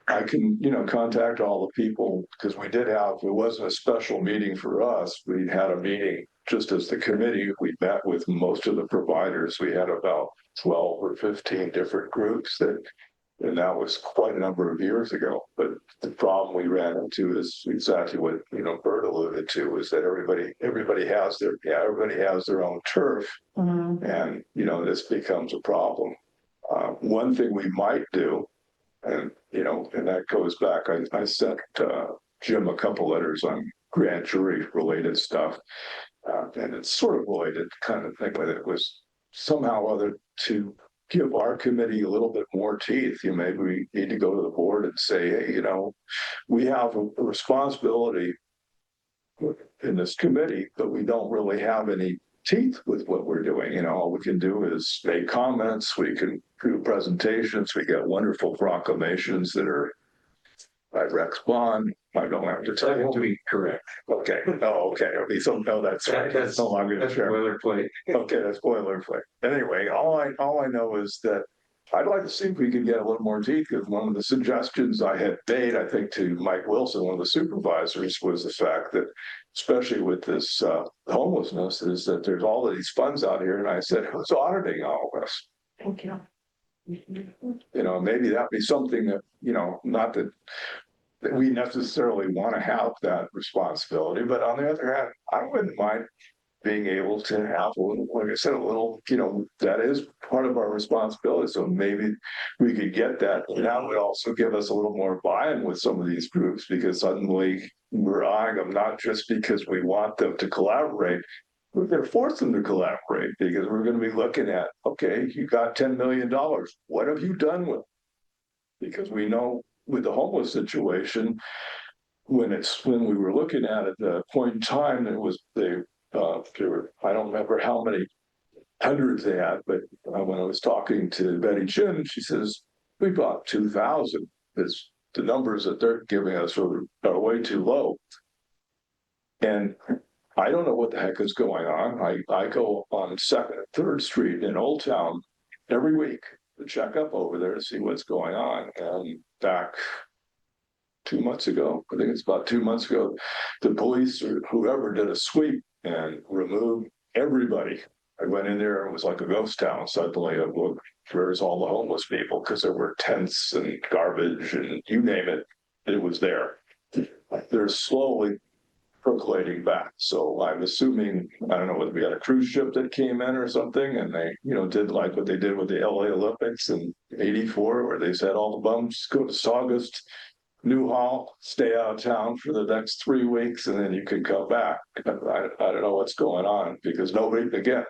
I can, contact all the people, because it wasn't a special meeting for us. We had a meeting just as the committee. We met with most of the providers. We had about 12 or 15 different groups and that was quite a number of years ago. But the problem we ran into is exactly what, Bert alluded to, is that everybody has their own turf. And, this becomes a problem. One thing we might do, And, and that goes back, I sent Jim a couple letters on grand jury related stuff. And it's sort of related kind of thing, but it was somehow or other to give our committee a little bit more teeth. Maybe we need to go to the board and say, hey, we have a responsibility in this committee, but we don't really have any teeth with what we're doing. All we can do is make comments, we can do presentations, we get wonderful proclamations that are by Rex Bond. I don't have to tell That you. won't be correct. Okay. Oh, okay. It'll be some. No, that's right. That's no longer the That's chair. boilerplate. Okay, that's boilerplate. Anyway, all I know is that I'd like to see if we could get a little more teeth, because one of the suggestions I had made, I think, to Mike Wilson, one of the supervisors, was the fact that, especially with this homelessness, is that there's all of these funds out here, and I said, who's auditing all of this? Thank you. Maybe that'd be something that, not that we necessarily want to have that responsibility, but on the other hand, I wouldn't mind being able to have a little, like I said, a little, that is part of our responsibility. So maybe we could get that. And that would also give us a little more buy-in with some of these groups, because suddenly we're eyeing them not just because we want them to collaborate. We're going to force them to collaborate, because we're going to be looking at, okay, you got $10 million. What have you done with it? Because we know with the homeless situation, when we were looking at it, the point in time, there were, I don't remember how many hundreds they had, but when I was talking to Betty Chin, she says, we bought 2,000. It's the numbers that they're giving us are way too low. And I don't know what the heck is going on. I go on 2nd and 3rd Street in Old Town every week to check up over there to see what's going on. And back 2 months ago, I think it's about 2 months ago, the police or whoever did a sweep and removed everybody. I went in there, it was like a ghost town. Suddenly I looked, where's all the homeless people? Because there were tents and garbage and you name it, it was there. They're slowly percolating back. So I'm assuming, I don't know whether we had a cruise ship that came in or something, and they, did like what they did with the LA Olympics in '84, where they said all the bums go to Saugus, Newhall, stay out of town for the next 3 weeks, and then you can come back. I don't know what's going on, because nobody, again,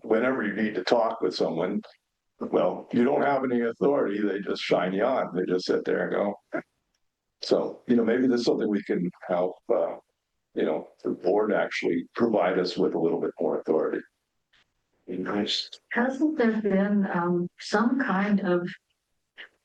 whenever you need to talk with someone, well, you don't have any authority. They just shine you on. They just sit there and go. So, maybe there's something we can help, the board actually provide us with a little bit more authority. Nice. Hasn't there been some kind of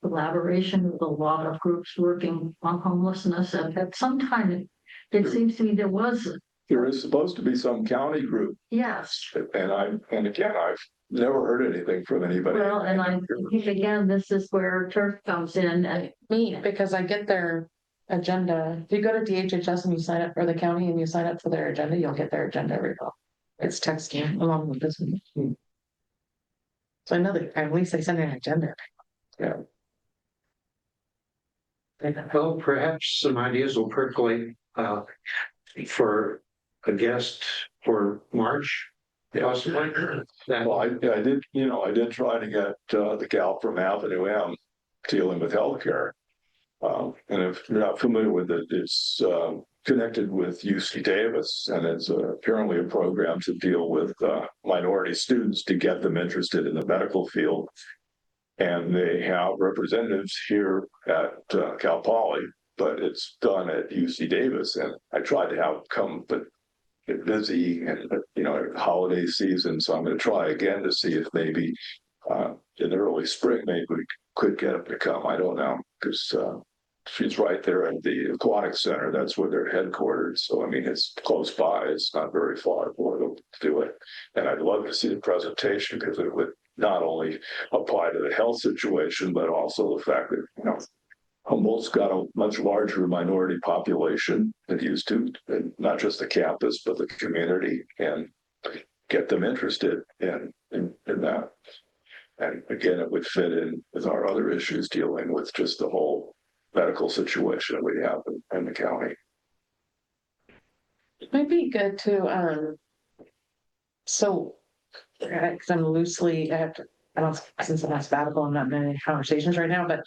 collaboration with a lot of groups working on homelessness at some time? It seems to me there was. There is supposed to be some county group. Yes. And again, I've never heard anything from anybody. Well, and I think again, this is where Turk comes in and Me, because I get their agenda. If you go to DHHS and you sign up for the county and you sign up for their agenda, you'll get their agenda every month. It's texting along with this one. So I know that at least they send an agenda. Yeah. Well, perhaps some ideas will percolate for a guest for March, possibly. Well, I did try to get the gal from Avenue M dealing with healthcare. And if you're not familiar with it, it's connected with UC Davis, and it's apparently a program to deal with minority students to get them interested in the medical field. And they have representatives here at Cal Poly, but it's done at UC Davis. And I tried to have them come, but get busy and, holiday season. So I'm going to try again to see if maybe in the early spring, maybe we could get them to come. I don't know, because she's right there at the aquatic center. That's where they're headquartered. So, it's close by. It's not very far for them to do it. And I'd love to see the presentation, because it would not only apply to the health situation, but also the fact that, Humboldt's got a much larger minority population than it used to, and not just the campus, but the community, and get them interested in that. And again, it would fit in with our other issues dealing with just the whole medical situation we have in the county. It might be good to, so, because I don't, since I'm on sabbatical, I'm not in any conversations right now, but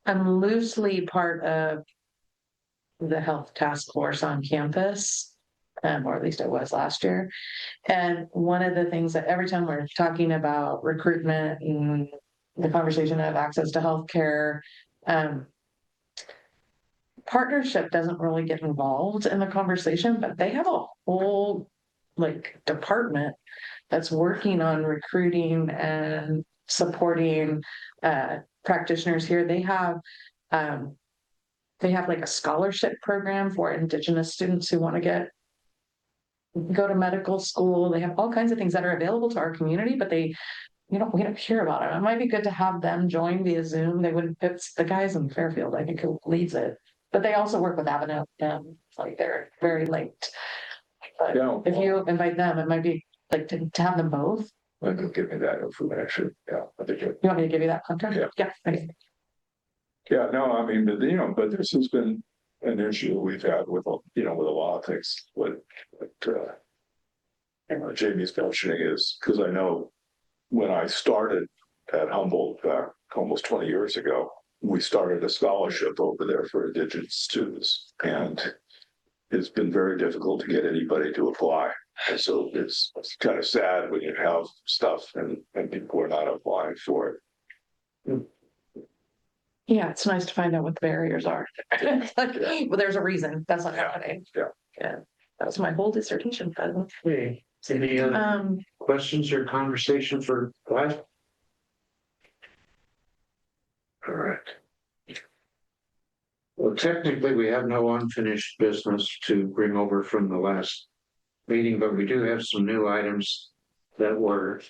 I'm loosely part of the health task force on campus, or at least I was last year. And one of the things that every time we're talking about recruitment and the conversation of access to healthcare, partnership doesn't really get involved in the conversation, but they have a whole like department that's working on recruiting and supporting practitioners here. They have like a scholarship program for Indigenous students who want to go to medical school. They have all kinds of things that are available to our community, but we don't hear about it. It might be good to have them join via Zoom. It's the guys in Fairfield, I think, who leads it. But they also work with Avenue, and like they're very linked. But Yeah. if you invite them, it might be like to have them both. Like, give me that information. Yeah, I think You want me to give you that contact? Yeah. Okay. Yeah, no, I mean, but this has been an issue we've had with, with a lot of things. What Jamie's mentioning is, because I know when I started at Humboldt back almost 20 years ago, we started a scholarship over there for Indigenous students, and it's been very difficult to get anybody to apply. And so it's kind of sad when you have stuff and people are not applying for it. Yeah, it's nice to find out what the barriers are. It's like, well, there's a reason that's not happening. Yeah. Yeah. That was my whole dissertation, by the way. Okay, any other questions or conversation for Clive? All right. Well, technically, we have no unfinished business to bring over from the last meeting, but we do have some new items that were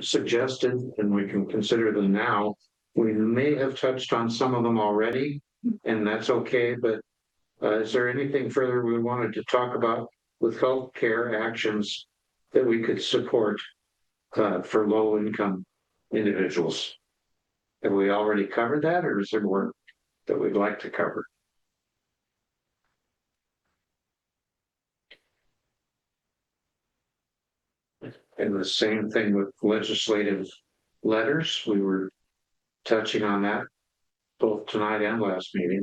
suggested, and we can consider them now. We may have touched on some of them already, and that's okay, but is there anything further we wanted to talk about with healthcare actions that we could support for low-income individuals? Have we already covered that, or is there more that we'd like to cover? And the same thing with legislative letters. We were touching on that both tonight and last meeting.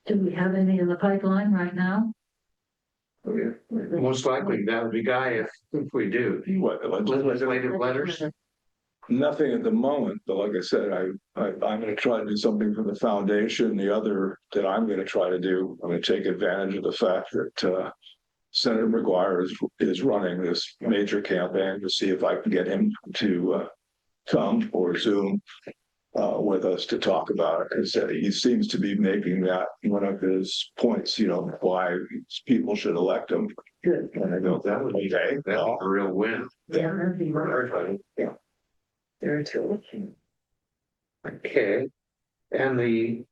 Do we have any in the pipeline right now? Most likely that would be Guy if we do. What, Legislative letters? Nothing at the moment, but like I said, I'm going to try to do something for the foundation. The other that I'm going to try to do, I'm going to take advantage of the fact that Senator McGuire is running this major campaign to see if I can get him to come or Zoom with us to talk about it, because he seems to be making that one of his points, why people should elect him. Good. And I go, that would be a real win. Yeah, that'd be For everybody. Yeah. Very true. Okay. And the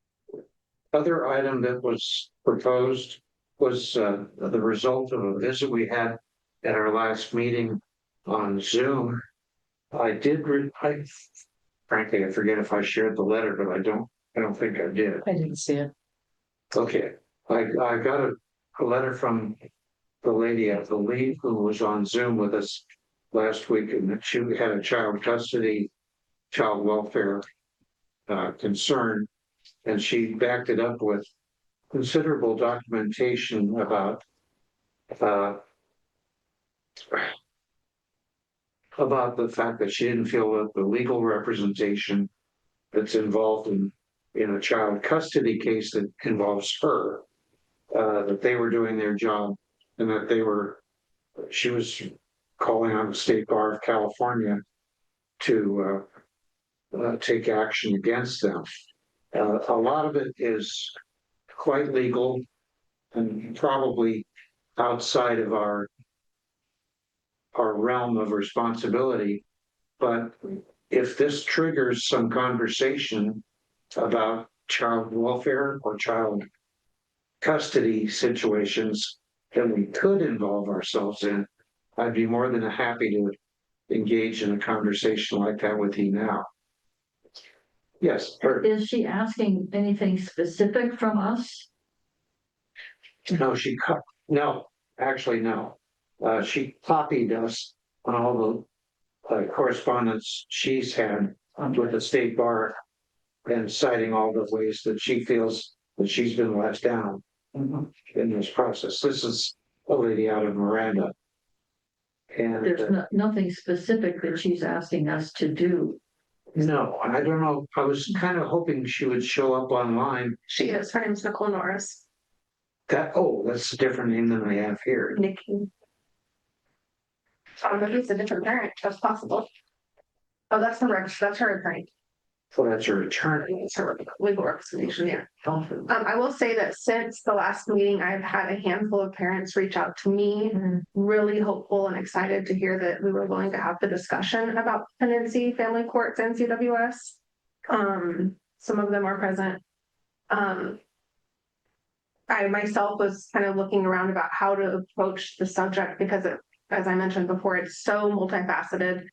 other item that was proposed was the result of a visit we had at our last meeting on Zoom. Frankly, I forget if I shared the letter, but I don't think I did. I didn't see it. Okay, I got a letter from the lady, I believe, who was on Zoom with us last week, and she had a child custody, child welfare concern, and she backed it up with considerable documentation about the fact that she didn't feel that the legal representation that's involved in a child custody case that involves her, that they were doing their job, and that she was calling on the State Bar of California to take action against them. A lot of it is quite legal and probably outside of our realm of responsibility. But if this triggers some conversation about child welfare or child custody situations that we could involve ourselves in, I'd be more than happy to engage in a conversation like that with you now. Yes. Is she asking anything specific from us? No, actually, no. She copied us on all correspondence she's had with the state bar and citing all the ways that she feels that she's been let down in this process. This is a lady out of Miranda. And There's nothing specific that she's asking us to do. no, I don't know. I was kind of hoping she would show up online. She is, her name's Nicole Norris. That's a different name than I have here. Nikki. Maybe it's a different parent, that's possible. Oh, that's her attorney. So that's her attorney. It's her legal representation, yeah. I will say that since the last meeting, I've had a handful of parents reach out to me, really hopeful and excited to hear that we were going to have the discussion about dependency, family courts, and CWS. Some of them are present. I myself was kind of looking around about how to approach the subject because as I mentioned before, it's so multifaceted.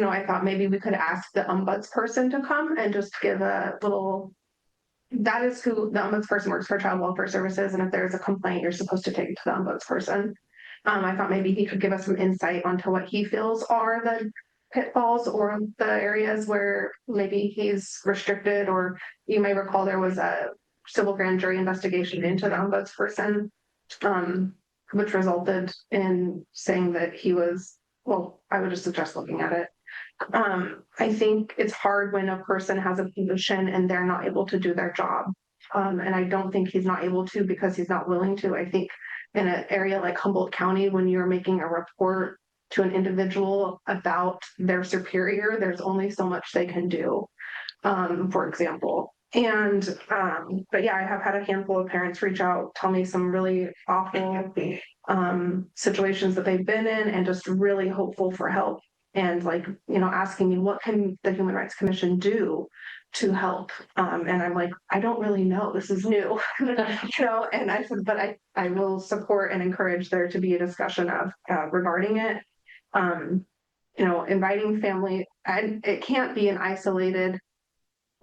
I thought maybe we could ask the ombudsperson to come and just give a little, that is who the ombudsperson works for, Child Welfare Services, and if there's a complaint, you're supposed to take it to the ombudsperson. I thought maybe he could give us some insight onto what he feels are the pitfalls or the areas where maybe he's restricted, or you may recall there was a civil grand jury investigation into the ombudsperson, which resulted in saying that he was, well, I would just suggest looking at it. I think it's hard when a person has a position and they're not able to do their job. And I don't think he's not able to because he's not willing to. I think in an area like Humboldt County, when you're making a report to an individual about their superior, there's only so much they can do, for example. But yeah, I have had a handful of parents reach out, tell me some really awful situations that they've been in, and just really hopeful for help. And asking me, what can the Human Rights Commission do to help? And I'm like, I don't really know. This is new, and I said, but I will support and encourage there to be a discussion of regarding it. Inviting family, and it can't be an isolated,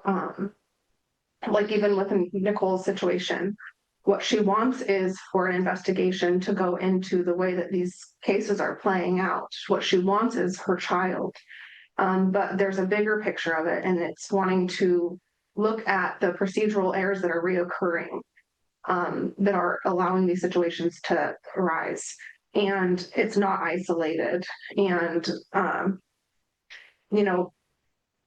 even with Nicole's situation. What she wants is for an investigation to go into the way that these cases are playing out. What she wants is her child. But there's a bigger picture of it, and it's wanting to look at the procedural errors that are reoccurring, that are allowing these situations to arise. And it's not isolated. And,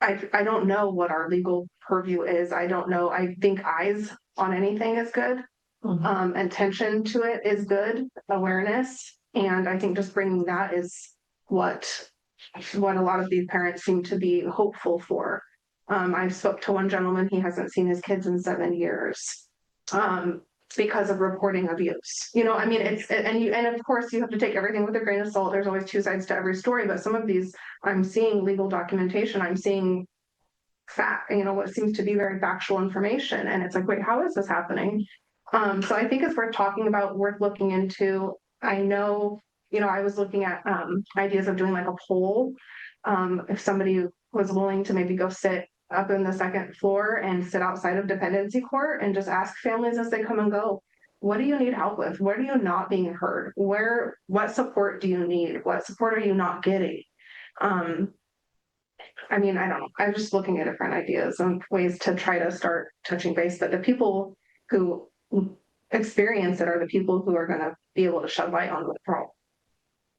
I don't know what our legal purview is. I don't know. I think eyes on anything is good. Attention to it is good, awareness. And I think just bringing that is what a lot of these parents seem to be hopeful for. I spoke to one gentleman, he hasn't seen his kids in 7 years. Because of reporting abuse, and of course you have to take everything with a grain of salt. There's always two sides to every story, but some of these, I'm seeing legal documentation, I'm seeing what seems to be very factual information. And it's like, wait, how is this happening? So I think it's worth talking about, worth looking into. I know, I was looking at ideas of doing like a poll. If somebody was willing to maybe go sit up in the second floor and sit outside of dependency court and just ask families as they come and go, what do you need help with? Where are you not being heard? What support do you need? What support are you not getting? I don't know. I'm just looking at different ideas and ways to try to start touching base, but the people who experience it are the people who are going to be able to shed light on the problem.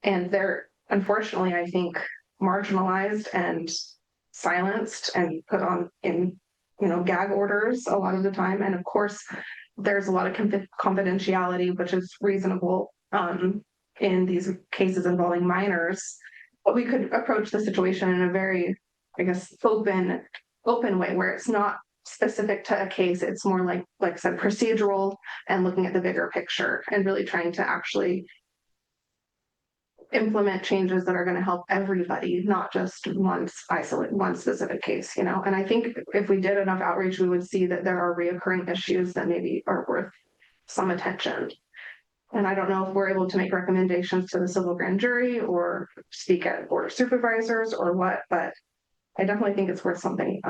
And they're, unfortunately, I think, marginalized and silenced and put on in, gag orders a lot of the time. And of course, there's a lot of confidentiality, which is reasonable in these cases involving minors. But we could approach the situation in a very, open way where it's not specific to a case. It's more like I said, procedural, and looking at the bigger picture and really trying to actually implement changes that are going to help everybody, not just one specific case, And I think if we did enough outreach, we would see that there are reoccurring issues that maybe are worth some attention. And I don't know if we're able to make recommendations to the civil grand jury or speak at board of supervisors or what, but I definitely think it's worth something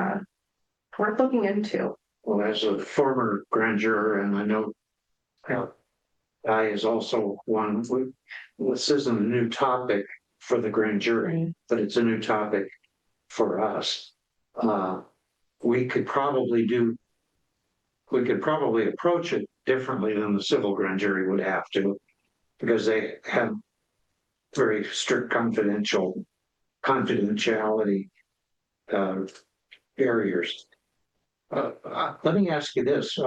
worth looking into. Well, as a former grand juror, and I know I is also one. This isn't a new topic for the grand jury, but it's a new topic for us. We could probably approach it differently than the civil grand jury would have to, because they have very strict confidentiality barriers. Let me ask you this.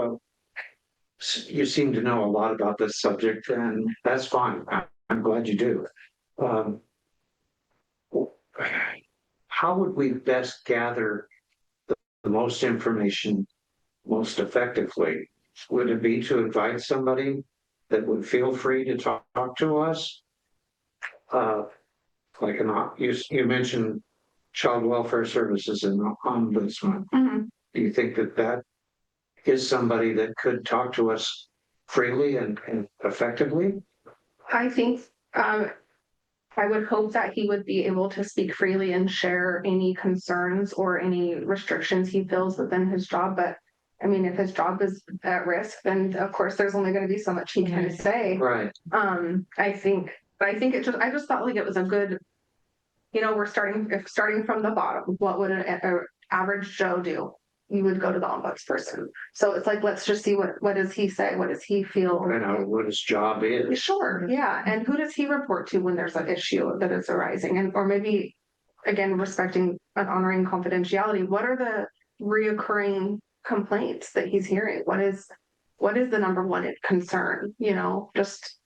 You seem to know a lot about this subject, and that's fine. I'm glad you do. How would we best gather the most information most effectively? Would it be to invite somebody that would feel free to talk to us? You mentioned child welfare services and ombudsman. Mhm. Do you think that is somebody that could talk to us freely and effectively? I think, I would hope that he would be able to speak freely and share any concerns or any restrictions he feels within his job, but I mean, if his job is at risk, then of course there's only gonna be so much he can say. Right. I think I just thought like it was a good, we're starting from the bottom, what would an average Joe do? You would go to the ombudsperson. So it's like, let's just see what does he say? What does he feel? Find out what his job is. Sure, yeah. And who does he report to when there's an issue that is arising? And or maybe again, respecting and honoring confidentiality, what are the reoccurring complaints that he's hearing? What is the number one concern? Just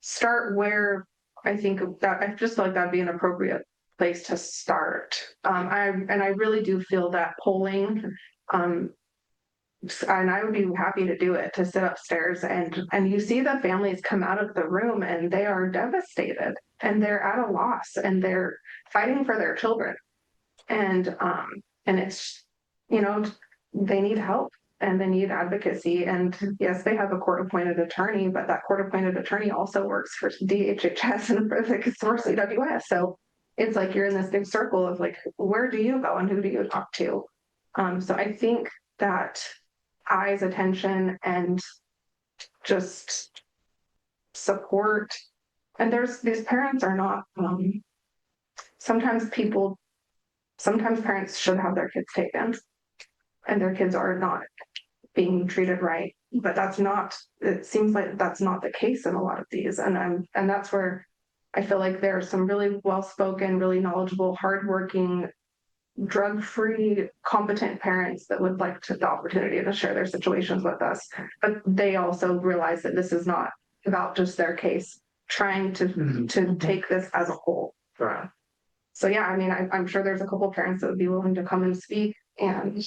start where I think that I just feel like that'd be an appropriate place to start. I really do feel that polling, and I would be happy to do it, to sit upstairs and you see the families come out of the room and they are devastated and they're at a loss and they're fighting for their children. And it's, they need help and they need advocacy. And yes, they have a court-appointed attorney, but that court-appointed attorney also works for DHHS and for CWS. So it's like you're in this big circle of like, where do you go and who do you talk to? So I think that eyes, attention, and just support. And these parents are not, sometimes parents should have their kids taken and their kids are not being treated right, but it seems like that's not the case in a lot of these. And that's where I feel like there are some really well-spoken, really knowledgeable, hardworking, drug-free, competent parents that would like the opportunity to share their situations with us. But they also realize that this is not about just their case, trying to take this as a whole. Right. So yeah, I mean, I'm sure there's a couple parents that would be willing to come and speak. And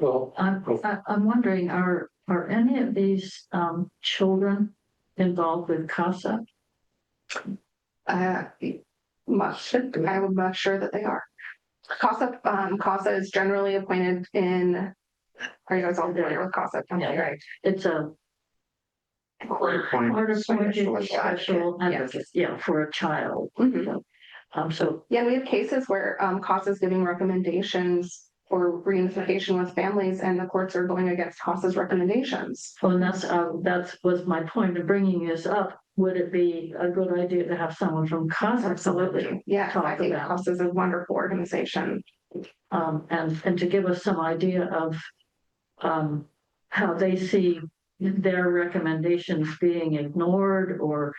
Well, I'm wondering, are any of these children involved with CASA? I'm not sure that they are. CASA is generally appointed in. Are you guys all familiar with CASA? Yeah. Right. It's a court-appointed special advocate, for a child. Mhm. So Yeah, we have cases where CASA is giving recommendations for reunification with families, and the courts are going against CASA's recommendations. well, and that was my point of bringing this up. Would it be a good idea to have someone from CASA? Absolutely, yeah. Talk I think about. CASA is a wonderful organization. And to give us some idea of how they see their recommendations being ignored or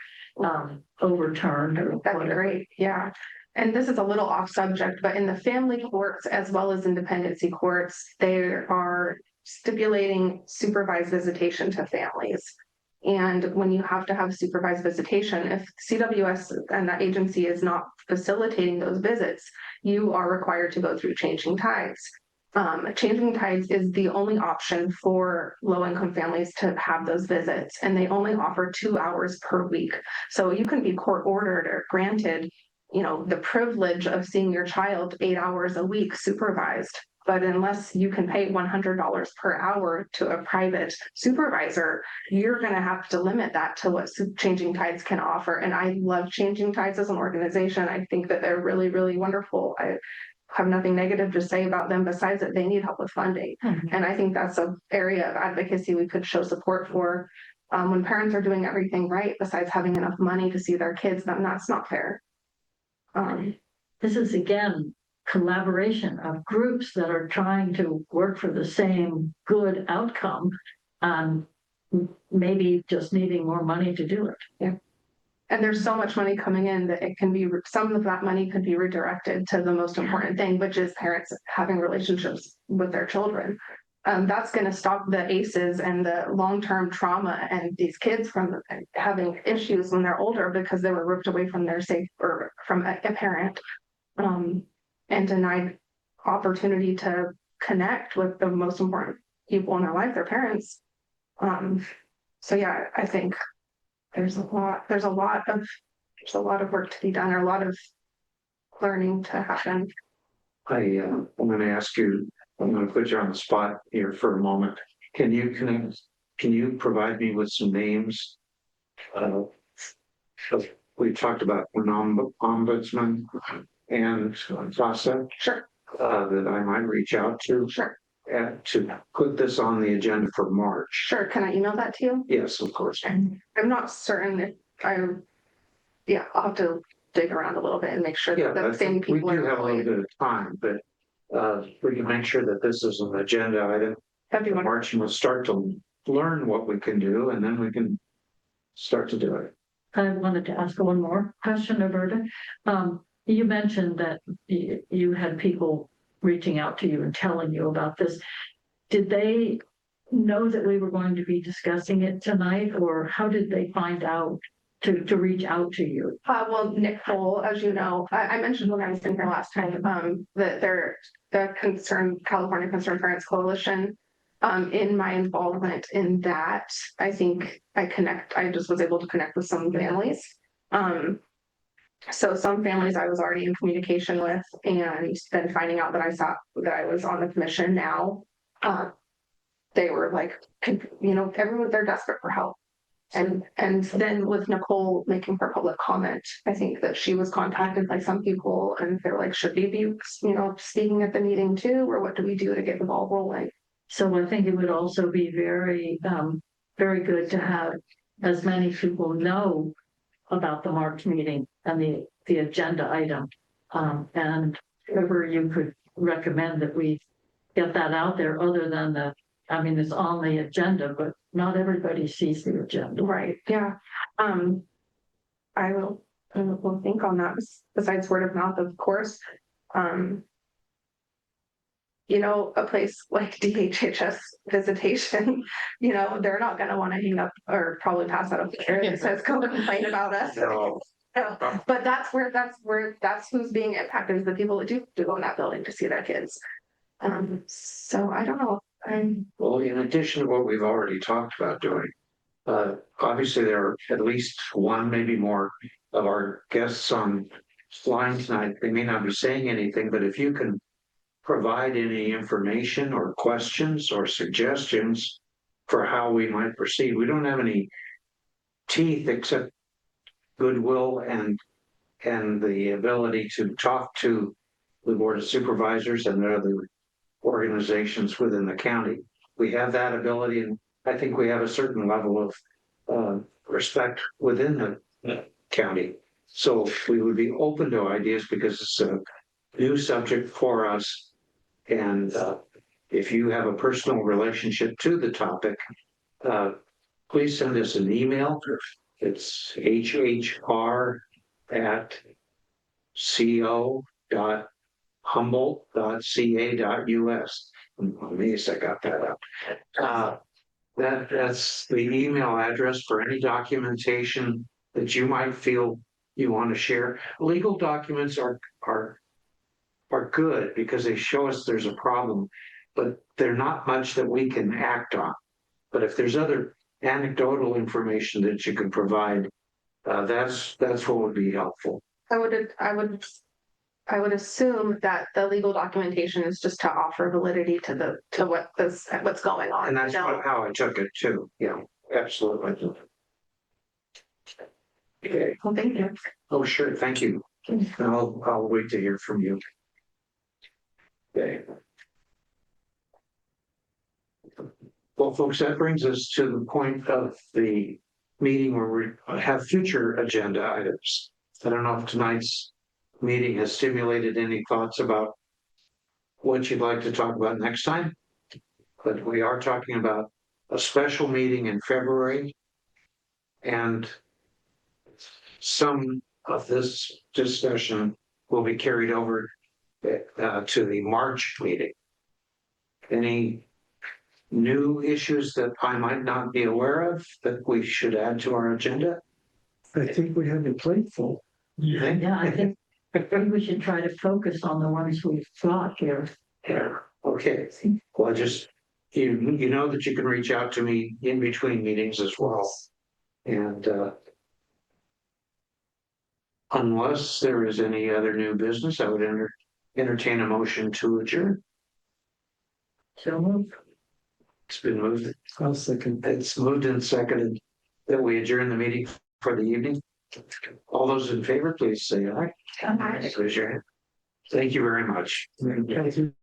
overturned. That'd be great, yeah. And this is a little off subject, but in the family courts as well as independency courts, they are stipulating supervised visitation to families. And when you have to have supervised visitation, if CWS and that agency is not facilitating those visits, you are required to go through changing tides. Changing tides is the only option for low-income families to have those visits, and they only offer 2 hours per week. So you can be court ordered or granted, the privilege of seeing your child 8 hours a week supervised. But unless you can pay $100 per hour to a private supervisor, you're going to have to limit that to what Changing Tides can offer. And I love Changing Tides as an organization. I think that they're really, really wonderful. I have nothing negative to say about them besides that they need help with funding. And I think that's an area of advocacy we could show support for. When parents are doing everything right, besides having enough money to see their kids, then that's not fair. This is again, collaboration of groups that are trying to work for the same good outcome. Maybe just needing more money to do it. And there's so much money coming in that it can be, some of that money could be redirected to the most important thing, which is parents having relationships with their children. That's going to stop the ACEs and the long-term trauma and these kids from having issues when they're older because they were ripped away from their safe or from a parent, and denied opportunity to connect with the most important people in their life, their parents. So yeah, I think there's a lot of work to be done, or a lot of learning to happen. I'm going to ask you, I'm going to put you on the spot here for a moment. Can you provide me with some names? We talked about an ombudsman and TASA. Sure. That I might reach out to. Sure. To put this on the agenda for March. Sure. Can I email that to you? Yes, of course. I'm not certain if I'll have to dig around a little bit and make sure that the same people we are do have a little bit of time, but we can make sure that this is an agenda item. March, and we'll start to learn what we can do, and then we can start to do it. I wanted to ask one more question, Roberta. You mentioned that you had people reaching out to you and telling you about this. Did they know that we were going to be discussing it tonight, or how did they find out to reach out to you? Well, Nick Cole, as you know, I mentioned when I was in here last time, that the California Concerned Parents Coalition, in my involvement in that, I think I just was able to connect with some families. So some families I was already in communication with, and then finding out that I was on the commission now, they were like, everyone, they're desperate for help. And then with Nicole making her public comment, I think that she was contacted by some people and they're like, should we be, speaking at the meeting too? Or what do we do to get the ball rolling? So I think it would also be very, very good to have as many people know about the March meeting and the agenda item. And whoever you could recommend that we get that out there, other than it's on the agenda, but not everybody sees the agenda. Right. Yeah. I will think on that, besides word of mouth, of course. A place like DHHS visitation, they're not going to want to hang up or probably pass that up there that says go complain about us. No. But that's who's being impacted, is the people that do go in that building to see their kids. So I don't know. Well, in addition to what we've already talked about doing, obviously there are at least one, maybe more, of our guests on line tonight. They may not be saying anything, but if you can provide any information or questions or suggestions for how we might proceed. We don't have any teeth except goodwill and the ability to talk to the Board of Supervisors and the other organizations within the county. We have that ability, and I think we have a certain level of respect within the county. So we would be open to ideas because it's a new subject for us. And if you have a personal relationship to the topic, please send us an email. It's hhr@co.humboldt.ca.us. I'm amazed I got that out. That's the email address for any documentation that you might feel you want to share. Legal documents are good because they show us there's a problem, but they're not much that we can act on. But if there's other anecdotal information that you can provide, that's what would be helpful. I would assume that the legal documentation is just to offer validity to what's going on. And that's how I took it too. Yeah, absolutely. Okay. Well, thank you. Oh, sure. Thank you. And I'll wait to hear from you. Okay. Well, folks, that brings us to the point of the meeting where we have future agenda items. I don't know if tonight's meeting has stimulated any thoughts about what you'd like to talk about next time. But we are talking about a special meeting in February. And some of this discussion will be carried over to the March meeting. Any new issues that I might not be aware of that we should add to our agenda? I think we have a plate full. Yeah, I think we should try to focus on the ones we've got here. Yeah, okay. Well, just, you know that you can reach out to me in between meetings as well. And unless there is any other new business, I would entertain a motion to adjourn. So move. It's been moved. I'll second. It's moved and seconded that we adjourn the meeting for the evening. All those in favor, please say aye. Raise your hand. Thank you very much. Thank you.